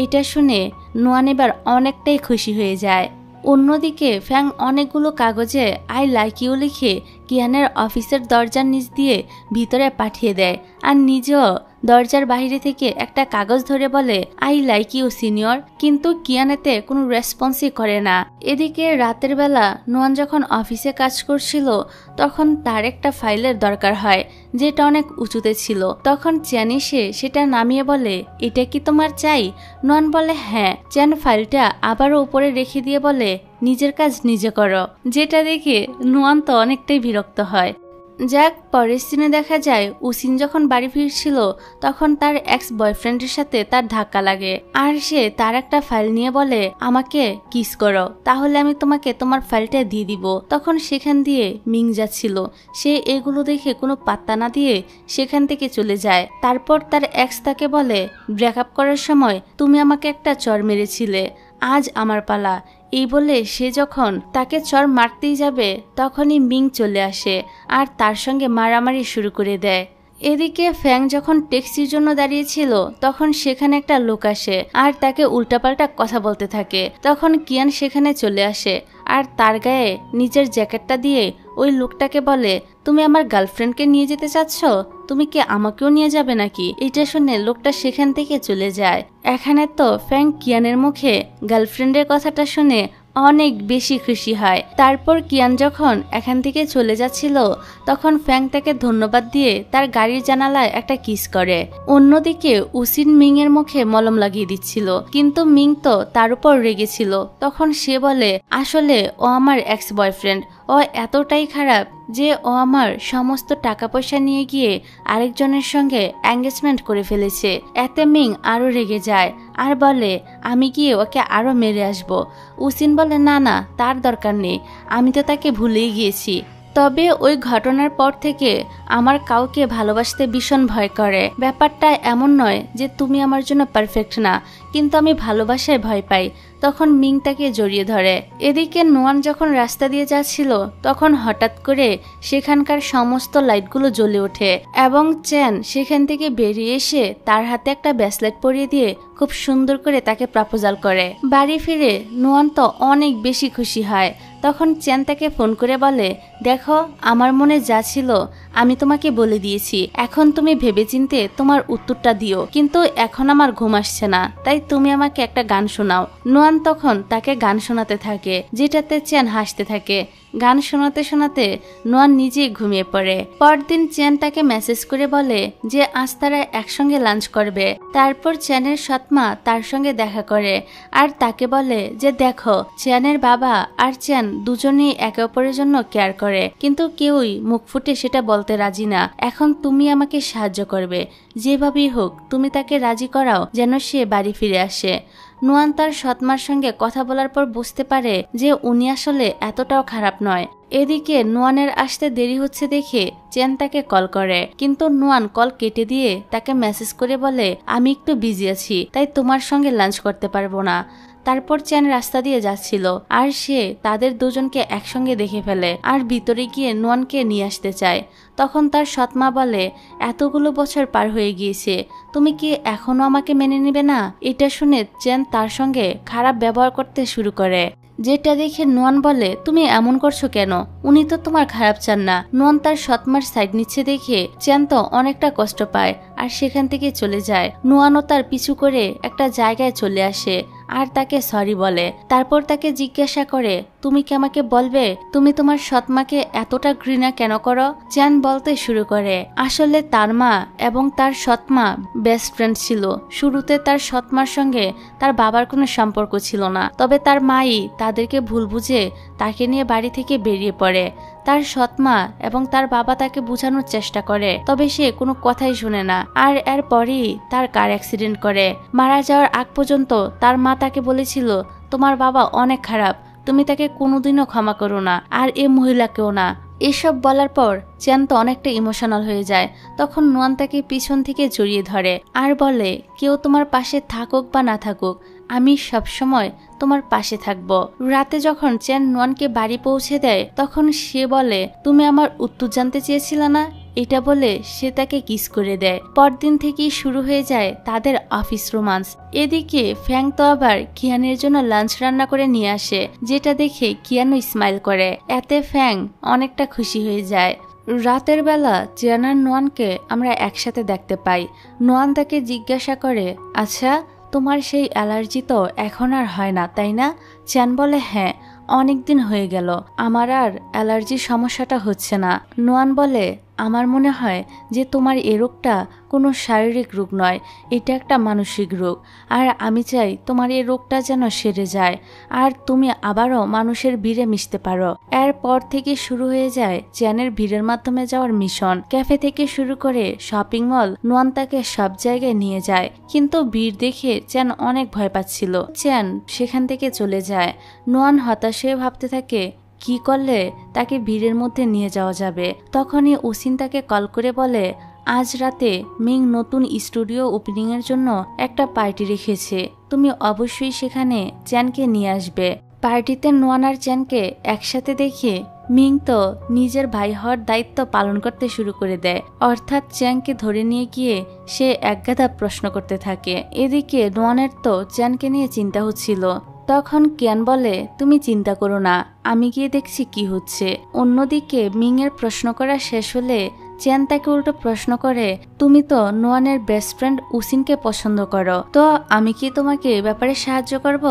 এটা শুনে নোয়ান এবার অনেকটাই খুশি হয়ে যায়। অন্যদিকে ফ্যাং অনেকগুলো কাগজে আই লাইক ইউ লিখে কিয়ানের অফিসের দরজার নিচ দিয়ে ভিতরে পাঠিয়ে দেয়, আর নিজেও দরজার বাইরে থেকে একটা কাগজ ধরে বলে, আই লাইক ইউ সিনিয়র। কিন্তু কিয়ান এতে কোনো রেসপন্সই করে না। এদিকে রাতের বেলা নোয়ান যখন অফিসে কাজ করছিল তখন তার একটা ফাইলের দরকার হয় যেটা অনেক উঁচুতে ছিল। তখন চ্যান এসে সেটা নামিয়ে বলে, এটা কি তোমার চাই? নোয়ান বলে হ্যাঁ। চ্যান ফাইলটা আবারও উপরে রেখে দিয়ে বলে, নিজের কাজ নিজে করো। যেটা দেখে নোয়ান তো অনেকটাই বিরক্ত হয়। যাক, পরের সিনে দেখা যায় উসিন যখন বাড়ি ফিরছিল তখন তার এক্স বয়ফ্রেন্ডের সাথে তার ধাক্কা লাগে, আর সে তার একটা ফাইল নিয়ে বলে, আমাকে কিস করো তাহলে আমি তোমাকে তোমার ফাইলটা দিয়ে দিব। তখন সেখান দিয়ে মিং যাচ্ছিল, সে এগুলো দেখে কোনো পাত্তা না দিয়ে সেখান থেকে চলে যায়। তারপর তার এক্স তাকে বলে, ব্রেকআপ করার সময় তুমি আমাকে একটা চর মেরেছিলে, আজ আমার পালা। এই বলে সে যখন তাকে চর মারতেই যাবে তখনই মিং চলে আসে আর তার সঙ্গে মারামারি শুরু করে দেয়। এদিকে ফ্যাং যখন ট্যাক্সির জন্য দাঁড়িয়েছিল তখন সেখানে একটা লোক আসে আর তাকে উল্টাপাল্টা কথা বলতে থাকে। তখন কিয়ান সেখানে চলে আসে আর তার গায়ে নিচের জ্যাকেটটা দিয়ে ওই লোকটাকে বলে, তুমি আমার গার্লফ্রেন্ডকে নিয়ে যেতে চাচ্ছ? তুমি কি আমাকেও নিয়ে যাবে নাকি? এটা শুনে লোকটা সেখান থেকে চলে যায়। এখানে তো ফ্যাং কিয়ানের মুখে গার্লফ্রেন্ডের কথাটা শুনে অনেক বেশি খুশি হয়। তারপর কিয়ান যখন এখান থেকে চলে যাচ্ছিল তখন ফ্যাং তাকে ধন্যবাদ দিয়ে তার গাড়ির জানালায় একটা কিস করে। অন্যদিকে উসিন মিং এর মুখে মলম লাগিয়ে দিচ্ছিল, কিন্তু মিং তো তার উপর রেগেছিল। তখন সে বলে, আসলে ও আমার এক্স বয়ফ্রেন্ড, ও এতটাই খারাপ যে ও আমার সমস্ত টাকা পয়সা নিয়ে গিয়ে আরেকজনের সঙ্গে এঙ্গেজমেন্ট করে ফেলেছে। এতে মিং আরো রেগে যায় আর বলে, আমি গিয়ে ওকে আরো মেরে আসবো। উসিন বলে, না না, তার দরকার নেই, আমি তো তাকে ভুলেই গিয়েছি। তবে ওই ঘটনার পর থেকে আমার কাউকে ভালোবাসতে ভীষণ ভয় করে। ব্যাপারটা এমন নয় যে তুমি আমার জন্য পারফেক্ট না, কিন্তু আমি ভালোবাসায় ভয় পাই। তখন মিং তাকে জড়িয়ে ধরে। এদিকে নোয়ান যখন রাস্তা দিয়ে যাচ্ছিল তখন হঠাৎ করে সেখানকার সমস্ত লাইটগুলো জ্বলে ওঠে এবং চ্যান সেখান থেকে বেরিয়ে এসে তার হাতে একটা ব্রেসলেট পরিয়ে দিয়ে খুব সুন্দর করে তাকে প্রপোজাল করে। বাড়ি ফিরে নোয়ান তো অনেক বেশি খুশি হয়। তখন চ্যান তাকে ফোন করে বলে, দেখো আমার মনে যা ছিল আমি তোমাকে বলে দিয়েছি, এখন তুমি ভেবেচিন্তে তোমার উত্তরটা দিও, কিন্তু এখন আমার ঘুম আসছে না, তাই তুমি আমাকে একটা গান শোনাও। নোয়ান তখন তাকে গান শোনাতে থাকে, যেটাতে চ্যান হাসতে থাকে। গান শোনাতে শোনাতে নোয়ান নিজেই ঘুমিয়ে পড়ে। পরদিন চ্যান তাকে মেসেজ করে বলে যে আজ তারা একসঙ্গে লাঞ্চ করবে। তারপর চ্যানের সৎমা তার সঙ্গে দেখা করে আর তাকে বলে যে দেখো, চ্যানের বাবা আর চ্যান দুজনেই একে অপরের জন্য কেয়ার করে, কিন্তু কেউই মুখ ফুটে সেটা বলতে রাজি না। এখন তুমি আমাকে সাহায্য করবে, যেভাবেই হোক তুমি তাকে রাজি করাও যেন সে বাড়ি ফিরে আসে। নোয়ান তার সৎমার সঙ্গে কথা বলার পর বুঝতে পারে যে উনি আসলে এতটাও খারাপ নয়। এদিকে নোয়ানের আসতে দেরি হচ্ছে দেখে চ্যান তাকে কল করে, কিন্তু নোয়ান কল কেটে দিয়ে তাকে মেসেজ করে বলে, আমি একটু বিজি আছি তাই তোমার সঙ্গে লাঞ্চ করতে পারবো না। তারপর চ্যান রাস্তা দিয়ে যাচ্ছিল আর সে তাদের দুজনকে একসঙ্গে দেখে ফেলে আর ভিতরে গিয়ে নোয়ানকে নিয়ে আসতে চায়। তখন তার সৎমা বলে, এতগুলো বছর পার হয়ে গিয়েছে, তুমি কি এখনো আমাকে মেনে নিবে না? এটা শুনে চ্যান তার সঙ্গে খারাপ ব্যবহার করতে শুরু করে, যেটা দেখে নোয়ান বলে, তুমি এমন করছো কেন? উনি তো তোমার খারাপ চান না। নোয়ান তার সৎমার সাইড নিচ্ছে দেখে চ্যান তো অনেকটা কষ্ট পায় আর সেখান থেকে চলে যায়। নোয়ানও তার পিছু করে একটা জায়গায় চলে আসে আর তাকে সরি বলে। তারপর তাকে জিজ্ঞাসা করে, তুমি কি আমাকে বলবে তুমি তোমার সৎমাকে এতটা ঘৃণা কেন করো? চ্যান বলতে শুরু করে, আসলে তার মা এবং তার সৎমা বেস্ট ফ্রেন্ড ছিল। শুরুতে তার সৎমার সঙ্গে তার বাবার কোনো সম্পর্ক ছিল না, তবে তার মাই তাদেরকে ভুল বুঝে তাকে নিয়ে বাড়ি থেকে বেরিয়ে পড়ে। তার সৎমা এবং তার বাবা তাকে বোঝানোর চেষ্টা করে, তবে সে কোনো কথাই শুনে না। আর এরপরই তার কার অ্যাক্সিডেন্ট করে। মারা যাওয়ার আগ পর্যন্ত তার মা তাকে বলেছিল, তোমার বাবা অনেক খারাপ, তুমি তাকে কোনোদিনও ক্ষমা করো না, আর এ মহিলাকেও না। এসব বলার পর চ্যান তো অনেকটা ইমোশনাল হয়ে যায়। তখন নোয়ান তাকে পিছন থেকে জড়িয়ে ধরে আর বলে, কেউ তোমার পাশে থাকুক বা না থাকুক, আমি সবসময় তোমার পাশে থাকব। রাতে যখন চ্যান নোয়ানকে বাড়ি পৌঁছে দেয়, তখন সে বলে, তুমি আমার উত্তর জানতে চেয়েছিলে না? এটা বলে সে তাকে কিস করে দেয়। পরদিন থেকেই শুরু হয়ে যায় তাদের অফিস রোমান্স। এদিকে ফ্যাং তো আবার কিয়ানের জন্য লাঞ্চ রান্না করে নিয়ে আসে, যেটা দেখে কিয়ানও স্মাইল করে। এতে ফ্যাং অনেকটা খুশি হয়ে যায়। রাতের বেলা চ্যান আর নোয়ানকে আমরা একসাথে দেখতে পাই। নোয়ান তাকে জিজ্ঞাসা করে, আচ্ছা তোমার সেই অ্যালার্জি তো এখন আর হয় না, তাই না? চ্যান বলে, হ্যাঁ, অনেকদিন হয়ে গেল আমার আর অ্যালার্জির সমস্যাটা হচ্ছে না। নোয়ান বলে, আমার মনে হয় যে তোমার এ রোগটা কোনো শারীরিক রোগ নয়, এটা একটা মানসিক রোগ। আর আমি চাই তোমার এই রোগটা যেন সেরে যায় আর তুমি আবারও মানুষের ভিড়ে মিশতে পারো। এরপর থেকে শুরু হয়ে যায় চ্যানের ভিড়ের মাধ্যমে যাওয়ার মিশন। ক্যাফে থেকে শুরু করে শপিং মল, নোয়ান তাকে সব জায়গায় নিয়ে যায়। কিন্তু ভিড় দেখে চ্যান অনেক ভয় পাচ্ছিল। চ্যান সেখান থেকে চলে যায়। নোয়ান হতাশ হয়ে ভাবতে থাকে, কি করলে তাকে ভিড়ের মধ্যে নিয়ে যাওয়া যাবে। তখনই ওসিন তাকে কল করে বলে, আজ রাতে মিং নতুন স্টুডিও ওপেনিং এর জন্য একটা পার্টি রেখেছে, তুমি অবশ্যই সেখানে চ্যানকে নিয়ে আসবে। পার্টিতে নোয়ান আর চ্যানকে একসাথে দেখে মিং তো নিজের ভাই হওয়ার দায়িত্ব পালন করতে শুরু করে দেয়, অর্থাৎ চ্যানকে ধরে নিয়ে গিয়ে সে একগাদা প্রশ্ন করতে থাকে। এদিকে নোয়ানের তো চ্যানকে নিয়ে চিন্তা হচ্ছিল। তখন কিয়ান বলে, তুমি চিন্তা করো না, আমি গিয়ে দেখছি কি হচ্ছে। অন্যদিকে মিং এর প্রশ্ন করা শেষ হলে চ্যান তাকে উল্টো প্রশ্ন করে, তুমি তো নোয়ানের বেস্ট ফ্রেন্ড উসিনকে পছন্দ করো, তো আমি কি তোমাকে এ ব্যাপারে সাহায্য করব?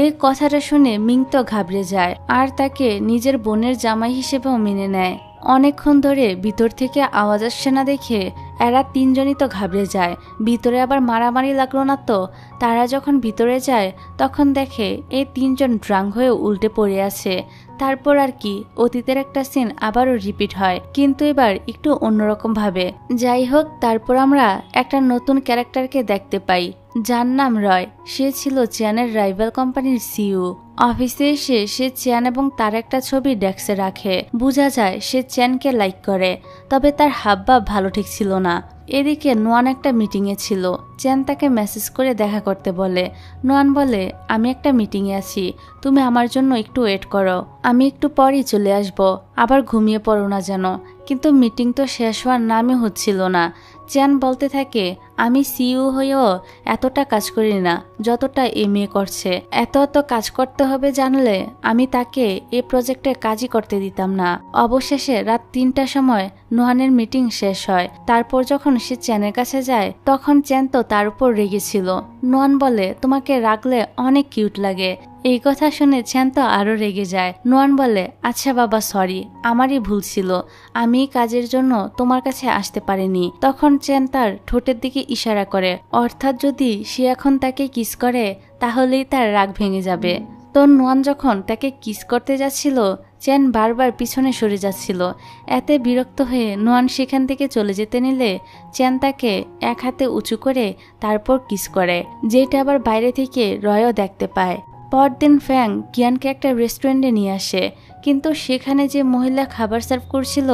এই কথাটা শুনে মিং তো ঘাবড়ে যায় আর তাকে নিজের বোনের জামাই হিসেবেও মেনে নেয়। অনেকক্ষণ ধরে ভিতর থেকে আওয়াজ আসছে না দেখে এরা তিনজনই তো ঘাবড়ে যায়। ভিতরে আবার মারামারি লাগলো না তো? তারা যখন ভিতরে যায় তখন দেখে এই তিনজন ড্রাঙ্ক হয়ে উল্টে পড়ে আছে। তারপর আর কি, অতীতের একটা সিন আবারও রিপিট হয়, কিন্তু এবার একটু অন্যরকম ভাবে। যাই হোক, তারপর আমরা একটা নতুন ক্যারেক্টারকে দেখতে পাই, যার নাম রয়। সে ছিল চ্যানের রাইভাল কোম্পানির সিইও। অফিসে এসে সে চ্যান এবং তার একটা ছবি ডেস্কে রাখে। বোঝা যায় সে চ্যানকে লাইক করে, তবে তার হাবভাব ভালো ঠিক ছিল না। এদিকে নোয়ান একটা মিটিংয়ে ছিল। চ্যান তাকে মেসেজ করে দেখা করতে বলে। নোয়ান বলে, আমি একটা মিটিংয়ে আছি, তুমি আমার জন্য একটু ওয়েট করো, আমি একটু পরই চলে আসব, আবার ঘুমিয়ে পড়ো না যেন। কিন্তু মিটিং তো শেষ হওয়ার নামই হচ্ছিল না। চ্যান বলতে থাকে, আমি সিইও হয়েও এতটা কাজ করি না যতটা এ মেয়ে করছে। এত কাজ করতে হবে জানলে আমি তাকে এ প্রজেক্টে কাজই করতে দিতাম না। অবশেষে রাত 3টার সময় নোয়ানের মিটিং শেষ হয়। তারপর যখন সে চ্যানের কাছে যায় তখন চ্যান তো তার উপর রেগেছিল। নোয়ান বলে, তোমাকে রাখলে অনেক কিউট লাগে। এই কথা শুনে চ্যান তো আরো রেগে যায়। নোয়ান বলে, আচ্ছা বাবা, সরি, আমারই ভুল ছিল, আমি কাজের জন্য তোমার কাছে আসতে পারিনি। তখন চ্যান তার ঠোঁটের দিকে ইশারা করে, অর্থাৎ যদি সে এখন তাকে কিস করে তাহলেই তার রাগ ভেঙে যাবে। তো নোয়ান যখন তাকে কিস করতে যাচ্ছিল, চ্যান বারবার পিছনে সরে যাচ্ছিল। এতে বিরক্ত হয়ে নোয়ান সেখান থেকে চলে যেতে নিলে চ্যান তাকে এক হাতে উঁচু করে তারপর কিস করে, যেটা আবার বাইরে থেকে রয়ও দেখতে পায়। পরদিন ফ্যাং কিয়ানকে একটা রেস্টুরেন্টে নিয়ে আসে, কিন্তু সেখানে যে মহিলা খাবার সার্ভ করছিল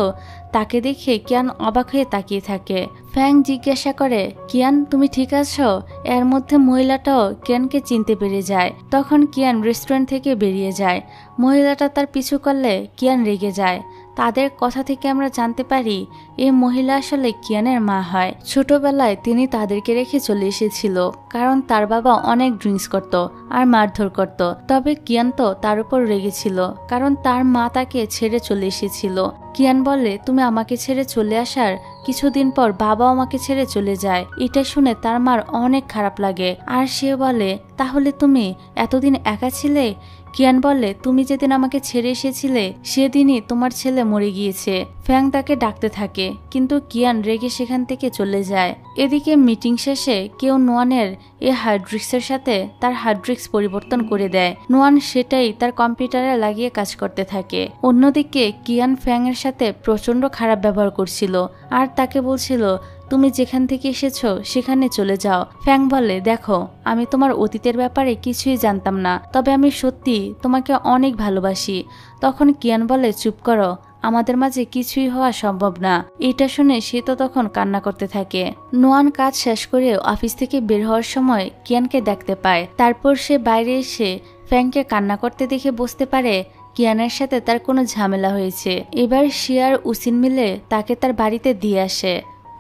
তাকে দেখে কিয়ান অবাক হয়ে তাকিয়ে থাকে। ফ্যাং জিজ্ঞাসা করে, কিয়ান তুমি ঠিক আছো? এর মধ্যে মহিলাটাও কিয়ানকে চিনতে পেরে যায়। তখন কিয়ান রেস্টুরেন্ট থেকে বেরিয়ে যায়। মহিলাটা তার পিছু করলে কিয়ান রেগে যায়। তাদের কথা থেকে আমরা জানতে পারি এই মহিলা আসলে কিয়ানের মা হয়। ছোটবেলায় তিনি তাদেরকে রেখে চলে এসেছিল, কারণ তার বাবা অনেক ড্রিঙ্কস করত আর মারধর করত। তবে কিয়ান তো তার উপর রেগেছিল, কারণ তার মা তাকে ছেড়ে চলে এসেছিল। কিয়ান বলে, তুমি আমাকে ছেড়ে চলে আসার কিছুদিন পর বাবাও আমাকে ছেড়ে চলে যায়। এটা শুনে তার মার অনেক খারাপ লাগে, আর সে বলে, তাহলে তুমি এতদিন একা ছিলে? কিয়ান বলে, তুমি যেদিন আমাকে ছেড়ে এসেছিলে সেদিনই তোমার ছেলে মরে গিয়েছে। ফ্যাং তাকে ডাকতে থাকে, কিন্তু কিয়ান রেগে সেখান থেকে চলে যায়। এদিকে মিটিং শেষে কেউ নোয়ানের এই হার্ডডিস্কের সাথে তার হার্ডডিস্ক পরিবর্তন করে দেয়। নোয়ান সেটাই তার কম্পিউটারে লাগিয়ে কাজ করতে থাকে। অন্যদিকে কিয়ান ফ্যাং এর সাথে প্রচন্ড খারাপ ব্যবহার করছিল আর তাকে বলছিল, তুমি যেখান থেকে এসেছো সেখানে চলে যাও। ফ্যাং বলে, দেখো আমি তোমার অতীতের ব্যাপারে কিছুই জানতাম না, তবে আমি সত্যি তোমাকে অনেক ভালোবাসি। তখন কিয়ান বলে, চুপ করো, আমাদের মাঝে কিছুই হওয়া সম্ভব না। এটা শুনে সে তো তখন কান্না করতে থাকে। নোয়ান কাজ শেষ করে অফিস থেকে বের হওয়ার সময় কিয়ানকে দেখতে পায়। তারপর সে বাইরে এসে ফ্যাংকে কান্না করতে দেখে বুঝতে পারে কিয়ানের সাথে তার কোনো ঝামেলা হয়েছে। এবার সে আর উসিন মিলে তাকে তার বাড়িতে দিয়ে আসে।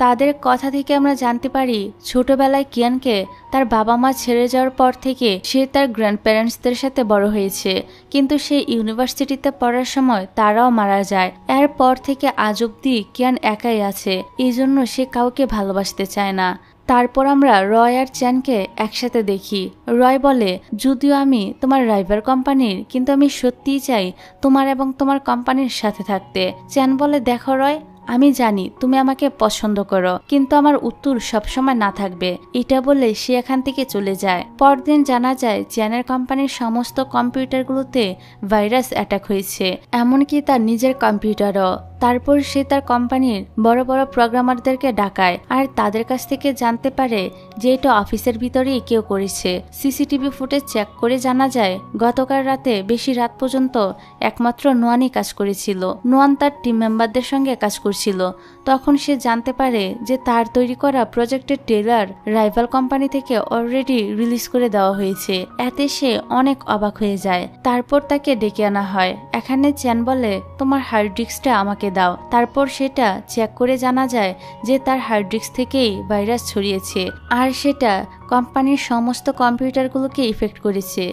তাদের কথা থেকে আমরা জানতে পারি ছোটবেলায় কিয়ানকে তার বাবা মা ছেড়ে যাওয়ার পর থেকে সে তার গ্র্যান্ড প্যারেন্টসদের সাথে বড় হয়েছে, কিন্তু সে ইউনিভার্সিটিতে পড়ার সময় তারাও মারা যায়। এরপর থেকে আজ অব্দি কিয়ান একাই আছে, এই জন্য সে কাউকে ভালোবাসতে চায় না। তারপর আমরা রয় আর চ্যানকে একসাথে দেখি। রয় বলে, যদিও আমি তোমার রাইভাল কোম্পানির, কিন্তু আমি সত্যিই চাই তোমার এবং তোমার কোম্পানির সাথে থাকতে। চ্যান বলে, দেখো রয়, আমি জানি তুমি আমাকে পছন্দ করো, কিন্তু আমার উত্তর সবসময় না থাকবে। এটা বলে সে এখান থেকে চলে যায়। পরদিন জানা যায় চ্যানের কোম্পানির সমস্ত কম্পিউটারগুলোতে ভাইরাস অ্যাটাক হয়েছে, এমনকি তার নিজের কম্পিউটারও। তারপর সে তার কোম্পানির বড় বড় প্রোগ্রামারদেরকে ডাকায় আর তাদের কাছ থেকে জানতে পারে যে এটা অফিসের ভিতরেই কেউ করেছে। সিসিটিভি ফুটেজ চেক করে জানা যায় গতকাল রাতে বেশি রাত পর্যন্ত একমাত্র নোয়ানই কাজ করেছিল। নোয়ান তার টিম মেম্বারদের সঙ্গে কাজ করছিল। তখন সে জানতে পারে যে তার তৈরি করা প্রজেক্টের ট্রেলার রাইভাল কোম্পানি থেকে অলরেডি রিলিজ করে দেওয়া হয়েছে। এতে সে অনেক অবাক হয়ে যায়। তারপর তাকে ডেকে আনা হয়। এখানে চ্যান বলে, তোমার হার্ড ডিস্কটা আমাকে দাও। তারপর সেটা চেক করে জানা যায় যে তার হার্ড ডিস্ক থেকেই ভাইরাস ছড়িয়েছে আর সেটা কোম্পানির সমস্ত কম্পিউটারগুলোকে ইফেক্ট করেছে।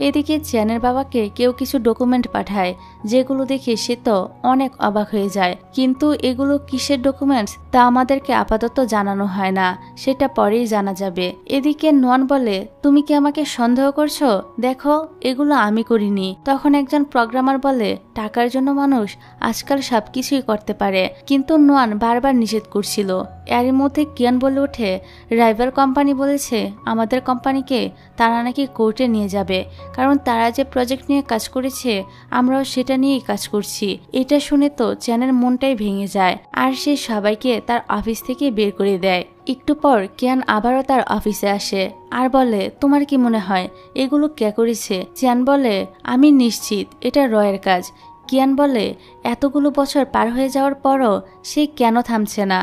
এদিকে চ্যানের বাবাকে কেউ কিছু ডকুমেন্ট পাঠায়, যেগুলো দেখে সে তো অনেক অবাক হয়ে যায়, কিন্তু এগুলো কিসের ডকুমেন্টস তা আমাদেরকে আপাতত জানানো হয় না, সেটা পরেই জানা যাবে। এদিকে নোয়ান বলে, তুমি কি আমাকে সন্দেহ করছো? দেখো এগুলো আমি করিনি। তখন একজন প্রোগ্রামার বলে, টাকার জন্য মানুষ আজকাল সবকিছুই করতে পারে, কিন্তু নোয়ান বারবার নিষেধ করছিল। এর মধ্যে কিয়ান বলে ওঠে, রাইভাল কোম্পানি বলেছে আমাদের কোম্পানিকে তারা নাকি কোর্টে নিয়ে যাবে, কারণ তারা যে প্রজেক্ট নিয়ে কাজ করেছে আমরাও সেটা নিয়েই কাজ করছি। এটা শুনে তো চ্যানের মনটাই ভেঙে যায় আর সে সবাইকে তার অফিস থেকে বের করে দেয়। একটু পর কিয়ান আবারও তার অফিসে আসে আর বলে, তোমার কি মনে হয় এগুলো কে করেছে? চ্যান বলে, আমি নিশ্চিত এটা রয়ের কাজ। কিয়ান বলে, এতগুলো বছর পার হয়ে যাওয়ার পরও সে কেন থামছে না?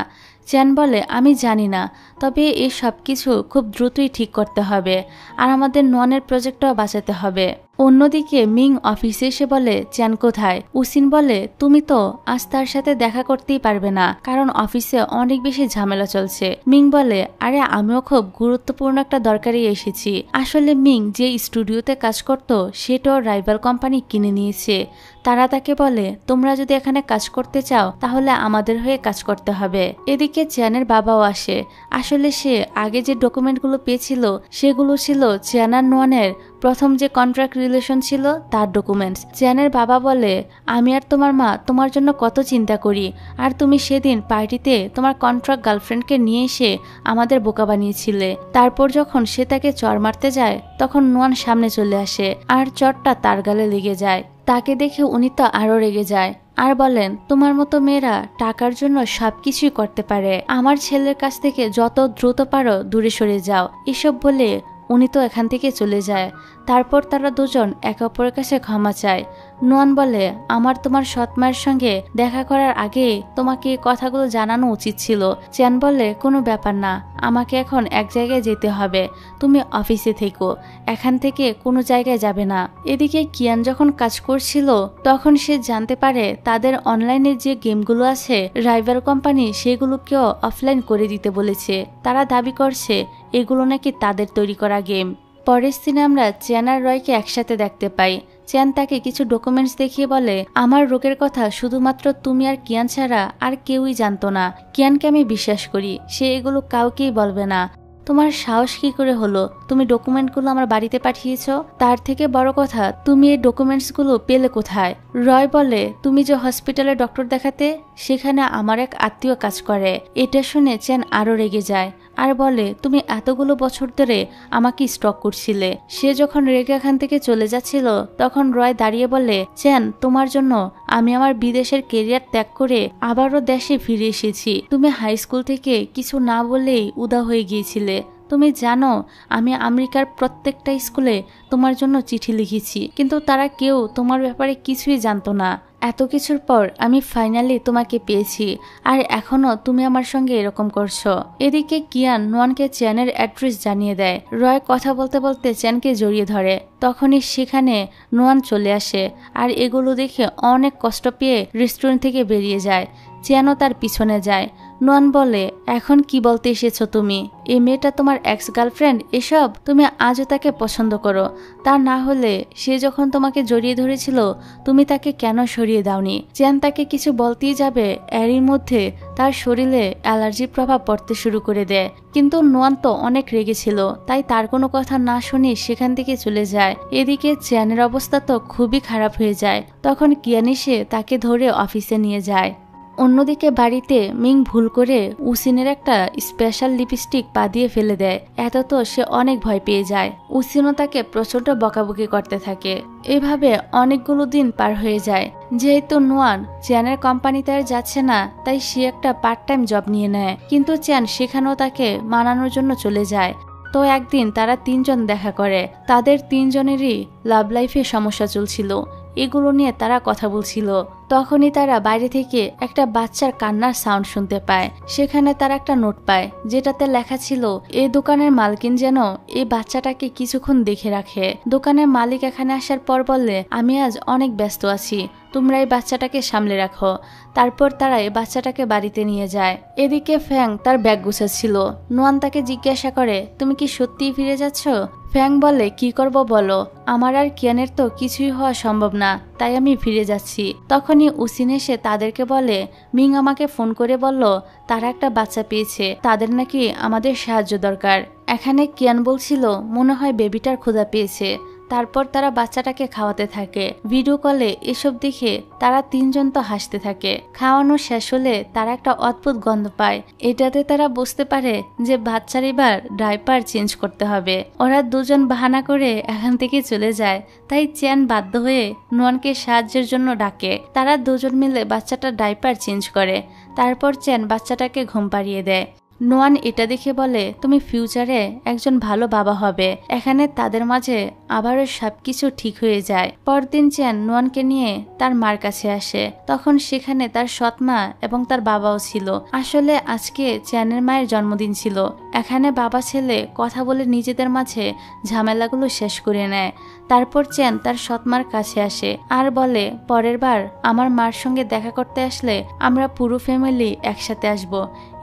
চ্যান বলে, আমি জানি না, তবে এই সব কিছু খুব দ্রুতই ঠিক করতে হবে আর আমাদের নোয়ানের প্রজেক্টটাও বাঁচাতে হবে। অন্যদিকে মিং অফিসে এসে বলে, চ্যান কোথায়? উসিন বলে, তুমি তো আজ তার সাথে দেখা করতেই পারবে না, কারণ অফিসে অনেক বেশি ঝামেলা চলছে। মিং বলে, আরে আমিও খুব গুরুত্বপূর্ণ একটা দরকারে এসেছি। আসলে মিং যে স্টুডিওতে কাজ করত সেটাও রাইভাল কোম্পানি কিনে নিয়েছে। তারা তাকে বলে, তোমরা যদি এখানে কাজ করতে চাও তাহলে আমাদের হয়ে কাজ করতে হবে। এদিকে চ্যানের বাবাও আসে। আসলে সে আগে যে ডকুমেন্টগুলো পেয়েছিল সেগুলো ছিল চ্যান আর নোয়ানের প্রথম যে কন্ট্রাক্ট রিলেশন ছিল তার ডকুমেন্টস। চ্যানের বাবা বলে, আমি আর তোমার মা তোমার জন্য কত চিন্তা করি, আর তুমি সেদিন পার্টিতে তোমার কন্ট্রাক্ট গার্লফ্রেন্ডকে নিয়ে এসে আমাদের বোকা বানিয়েছিলে। তারপর যখন সে তাকে চড় মারতে যায় তখন নোয়ান সামনে চলে আসে আর চড়টা তার গালে লেগে যায়। তাকে দেখে উনি তো আরো রেগে যায় আর বলেন, তোমার মতো মেয়েরা টাকার জন্য সবকিছুই করতে পারে, আমার ছেলের কাছ থেকে যত দ্রুত পারো দূরে সরে যাও। এসব বলে উনি তো এখান থেকে চলে যায়। তারপর তারা দুজন একে অপরের কাছে ক্ষমা চায়। নোয়ান বলে, আমার তোমার সৎ মায়ের সঙ্গে দেখা করার আগে তোমাকে এই কথাগুলো জানানো উচিত ছিল। চ্যান বলে, কোনো ব্যাপার না, আমাকে এখন এক জায়গায় যেতে হবে, তুমি অফিসে থেকো, এখান থেকে কোনো জায়গায় যাবে না। এদিকে কিয়ান যখন কাজ করছিল তখন সে জানতে পারে তাদের অনলাইনে যে গেমগুলো আছে রাইভাল কোম্পানি সেগুলোকেও অফলাইন করে দিতে বলেছে। তারা দাবি করছে এগুলো নাকি তাদের তৈরি করা গেম। পরের দিনে আমরা চ্যান আর রয়কে একসাথে দেখতে পাই। চ্যান তাকে কিছু ডকুমেন্টস দেখিয়ে বলে, আমার রোগের কথা শুধুমাত্র তুমি আর কিয়ান ছাড়া আর কেউই জানতো না। কিয়ানকে আমি বিশ্বাস করি, সে এগুলো কাউকেই বলবে না। তোমার সাহস কি করে হলো? তুমি ডকুমেন্টগুলো আমার বাড়িতে পাঠিয়েছো? তার থেকে বড় কথা, তুমি এই ডকুমেন্টসগুলো পেলে কোথায়? রয় বলে, তুমি যে হসপিটালে ডক্টর দেখাতে, সেখানে আমার এক আত্মীয় কাজ করে। এটা শুনে চ্যান আরো রেগে যায় আর বলে, তুমি এতগুলো বছর ধরে আমাকে স্টক করছিলে। সে যখন রেগে এখান থেকে চলে যাচ্ছিল, তখন রয় দাঁড়িয়ে বলে, চ্যান, তোমার জন্য আমি আমার বিদেশের কেরিয়ার ত্যাগ করে আবারও দেশে ফিরে এসেছি। তুমি হাই স্কুল থেকে কিছু না বলেই উদা হয়ে গিয়েছিলে। তুমি জানো, আমি আমেরিকার প্রত্যেকটা স্কুলে তোমার জন্য চিঠি লিখেছি, কিন্তু তারা কেউ তোমার ব্যাপারে কিছুই জানতো না। এত কিছুর পর আমি ফাইনালি তোমাকে পেয়েছি, আর এখনো তুমি আমার সঙ্গে এরকম করছো। এদিকে কিয়ান নোয়ানকে চ্যানের অ্যাড্রেস জানিয়ে দেয়। রয় কথা বলতে বলতে চ্যানকে জড়িয়ে ধরে। তখনই সেখানে নোয়ান চলে আসে আর এগুলো দেখে অনেক কষ্ট পেয়ে রেস্টুরেন্ট থেকে বেরিয়ে যায়। চ্যানও তার পিছনে যায়। নোয়ান বলে, এখন কি বলতে এসেছো তুমি? এই মেয়েটা তোমার এক্স গার্লফ্রেন্ড? এসব তুমি আজও তাকে পছন্দ করো? তা না হলে সে যখন তোমাকে জড়িয়ে ধরেছিল, তুমি তাকে কেন সরিয়ে দাওনি? চ্যান তাকে কিছু বলতেই যাবে, এরই মধ্যে তার শরীরে অ্যালার্জির প্রভাব পড়তে শুরু করে দেয়। কিন্তু নোয়ান তো অনেক রেগেছিল, তাই তার কোনো কথা না শুনে সেখান থেকে চলে যায়। এদিকে চ্যানের অবস্থা তো খুবই খারাপ হয়ে যায়। তখন কিয়ান এসে তাকে ধরে অফিসে নিয়ে যায়। অন্যদিকে বাড়িতে মিং ভুল করে উসিনের একটা স্পেশাল লিপস্টিক পা দিয়ে ফেলে দেয়। এত তো সে অনেক ভয় পেয়ে যায়। উসিনও তাকে প্রচন্ড বকাবকি করতে থাকে। এভাবে অনেকগুলো দিন পার হয়ে যায়। যেহেতু নোয়ান চ্যানের কোম্পানিতে আর যাচ্ছে না, তাই সে একটা পার্ট টাইম জব নিয়ে নেয়। কিন্তু চ্যান সেখানেও তাকে মানানোর জন্য চলে যায়। তো একদিন তারা তিনজন দেখা করে। তাদের তিনজনেরই লাভ লাইফে সমস্যা চলছিল। এগুলো নিয়ে তারা কথা বলছিল। তখনই তারা বাইরে থেকে একটা বাচ্চার কান্নার সাউন্ড শুনতে পায়। সেখানে তারা একটা নোট পায়, যেটাতে লেখা ছিল, এই দোকানের মালকিন যেন এই বাচ্চাটাকে কিছুক্ষণ দেখে রাখে। দোকানের মালিক এখানে আসার পর বললে, আমি আজ অনেক ব্যস্ত আছি, তোমরা এই বাচ্চাটাকে সামলে রাখো। তারপর তারা এই বাচ্চাটাকে বাড়িতে নিয়ে যায়। এদিকে ফ্যাং তার ব্যাগ গুছাচ্ছিল। নোয়ান তাকে জিজ্ঞাসা করে, তুমি কি সত্যিই ফিরে যাচ্ছ? ফ্যাং বলে, কি করব বলো, আমার আর কিয়ানের তো কিছুই হওয়া সম্ভব না, তাই আমি ফিরে যাচ্ছি। তখনই উসিন এসে তাদেরকে বলে, মিং আমাকে ফোন করে বলল তারা একটা বাচ্চা পেয়েছে, তাদের নাকি আমাদের সাহায্য দরকার। এখানে কিয়ান বলছিল মনে হয় বেবিটার ক্ষুধা পেয়েছে। তারপর তারা বাচ্চাটাকে খাওয়াতে থাকে। ভিডিও কলে এসব দেখে তারা তিনজন তো হাসতে থাকে। খাওয়ানো শেষ হলে তারা একটা অদ্ভুত গন্ধ পায়। এটাতে তারা বুঝতে পারে যে বাচ্চার এবার ডাইপার চেঞ্জ করতে হবে। ওরা দুজন বাহানা করে এখান থেকে চলে যায়। তাই চ্যান বাধ্য হয়ে নোয়ানকে সাহায্যের জন্য ডাকে। তারা দুজন মিলে বাচ্চাটার ডাইপার চেঞ্জ করে। তারপর চ্যান বাচ্চাটাকে ঘুম পাড়িয়ে দেয়। নোয়ান এটা দেখে বলে, তুমি ফিউচারে একজন ভালো বাবা হবে। এখানে তাদের মাঝে আবারও সবকিছু ঠিক হয়ে যায়। পরদিন চ্যান নোয়ানকে নিয়ে তার মার কাছে আসে। তখন সেখানে তার সৎমা এবং তার বাবাও ছিল। আসলে আজকে চ্যানের মায়ের জন্মদিন ছিল। এখানে বাবা ছেলে কথা বলে নিজেদের মাঝে ঝামেলাগুলো শেষ করে নেয়। তারপর চ্যান তার সৎমার কাছে আসে আর বলে, পরের বার আমার মার সঙ্গে দেখা করতে আসলে আমরা পুরো ফ্যামিলি একসাথে আসব।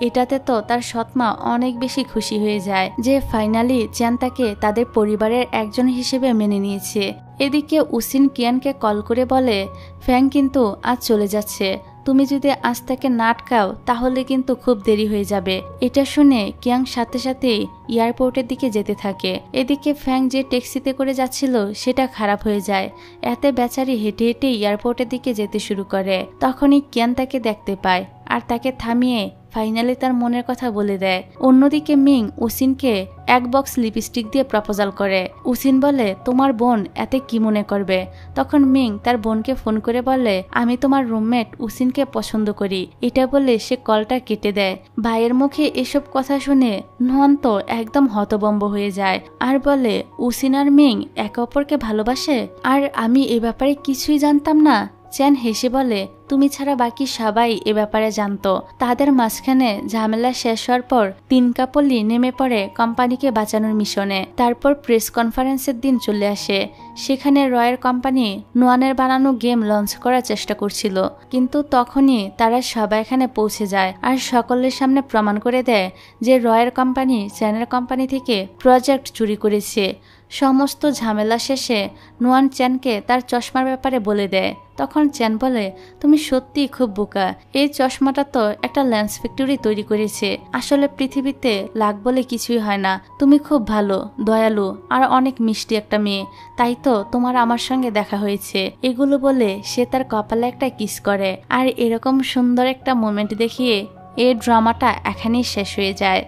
এটাতে তো তার সৎমা অনেক বেশি খুশি হয়ে যায় যে ফাইনালি চ্যান তাকে তাদের পরিবারের একজন হিসেবে মেনে নিয়েছে। এদিকে উসিন কিয়ানকে কল করে বলে, ফ্যাং কিন্তু আজ চলে যাচ্ছে, তুমি যদি আজ তাকে না আটকাও তাহলে কিন্তু খুব দেরি হয়ে যাবে। এটা শুনে কিয়াং সাথে সাথেই এয়ারপোর্টের দিকে যেতে থাকে। এদিকে ফ্যাং যে ট্যাক্সিতে করে যাচ্ছিল সেটা খারাপ হয়ে যায়। এতে বেচারি হেঁটে হেঁটে এয়ারপোর্টের দিকে যেতে শুরু করে। তখনই কিয়ান তাকে দেখতে পায় আর তাকে থামিয়ে ফাইনালি তার মনের কথা বলে দেয়। অন্যদিকে মিং উসিনকে এক বক্স লিপস্টিক দিয়ে প্রপোজাল করে। উসিন বলে, তোমার বোন এতে কি মনে করবে? তখন মিং তার বোনকে ফোন করে বলে, আমি তোমার রুমমেট উসিনকে পছন্দ করি। এটা বলে সে কলটা কেটে দেয়। ভাইয়ের মুখে এসব কথা শুনে নোয়ান তো একদম হতবম্ব হয়ে যায় আর বলে, উসিন আর মিং একে অপরকে ভালোবাসে? আর আমি এ ব্যাপারে কিছুই জানতাম না। চ্যান হেসে বলে, তুমি ছাড়া বাকি সবাই এ ব্যাপারে জানতো। তাদের মাঝখানে ঝামেলা শেষ হওয়ার পর তিন কাপলি নেমে পড়ে কোম্পানিকে বাঁচানোর মিশনে। তারপর প্রেস কনফারেন্সের দিন চলে আসে। সেখানে রয়ের কোম্পানি নোয়ানের বানানো গেম লঞ্চ করার চেষ্টা করছিল, কিন্তু তখনই তারা সবাই এখানে পৌঁছে যায় আর সকলের সামনে প্রমাণ করে দেয় যে রয়ের কোম্পানি চ্যানের কোম্পানি থেকে প্রজেক্ট চুরি করেছে। সমস্ত ঝামেলা শেষে নুয়ান চ্যানকে তার চশমার ব্যাপারে বলে দেয়। তখন চ্যান বলে, তুমি সত্যিই খুব বোকা, এই চশমাটা তো একটা লেন্স ফ্যাক্টরি তৈরি করেছে। আসলে পৃথিবীতে লাখ বলে কিছুই হয় না। তুমি খুব ভালো, দয়ালু আর অনেক মিষ্টি একটা মেয়ে, তাই তো তোমার আমার সঙ্গে দেখা হয়েছে। এগুলো বলে সে তার কপালে একটা কিস করে। আর এরকম সুন্দর একটা মোমেন্ট দেখিয়ে এই ড্রামাটা এখানেই শেষ হয়ে যায়।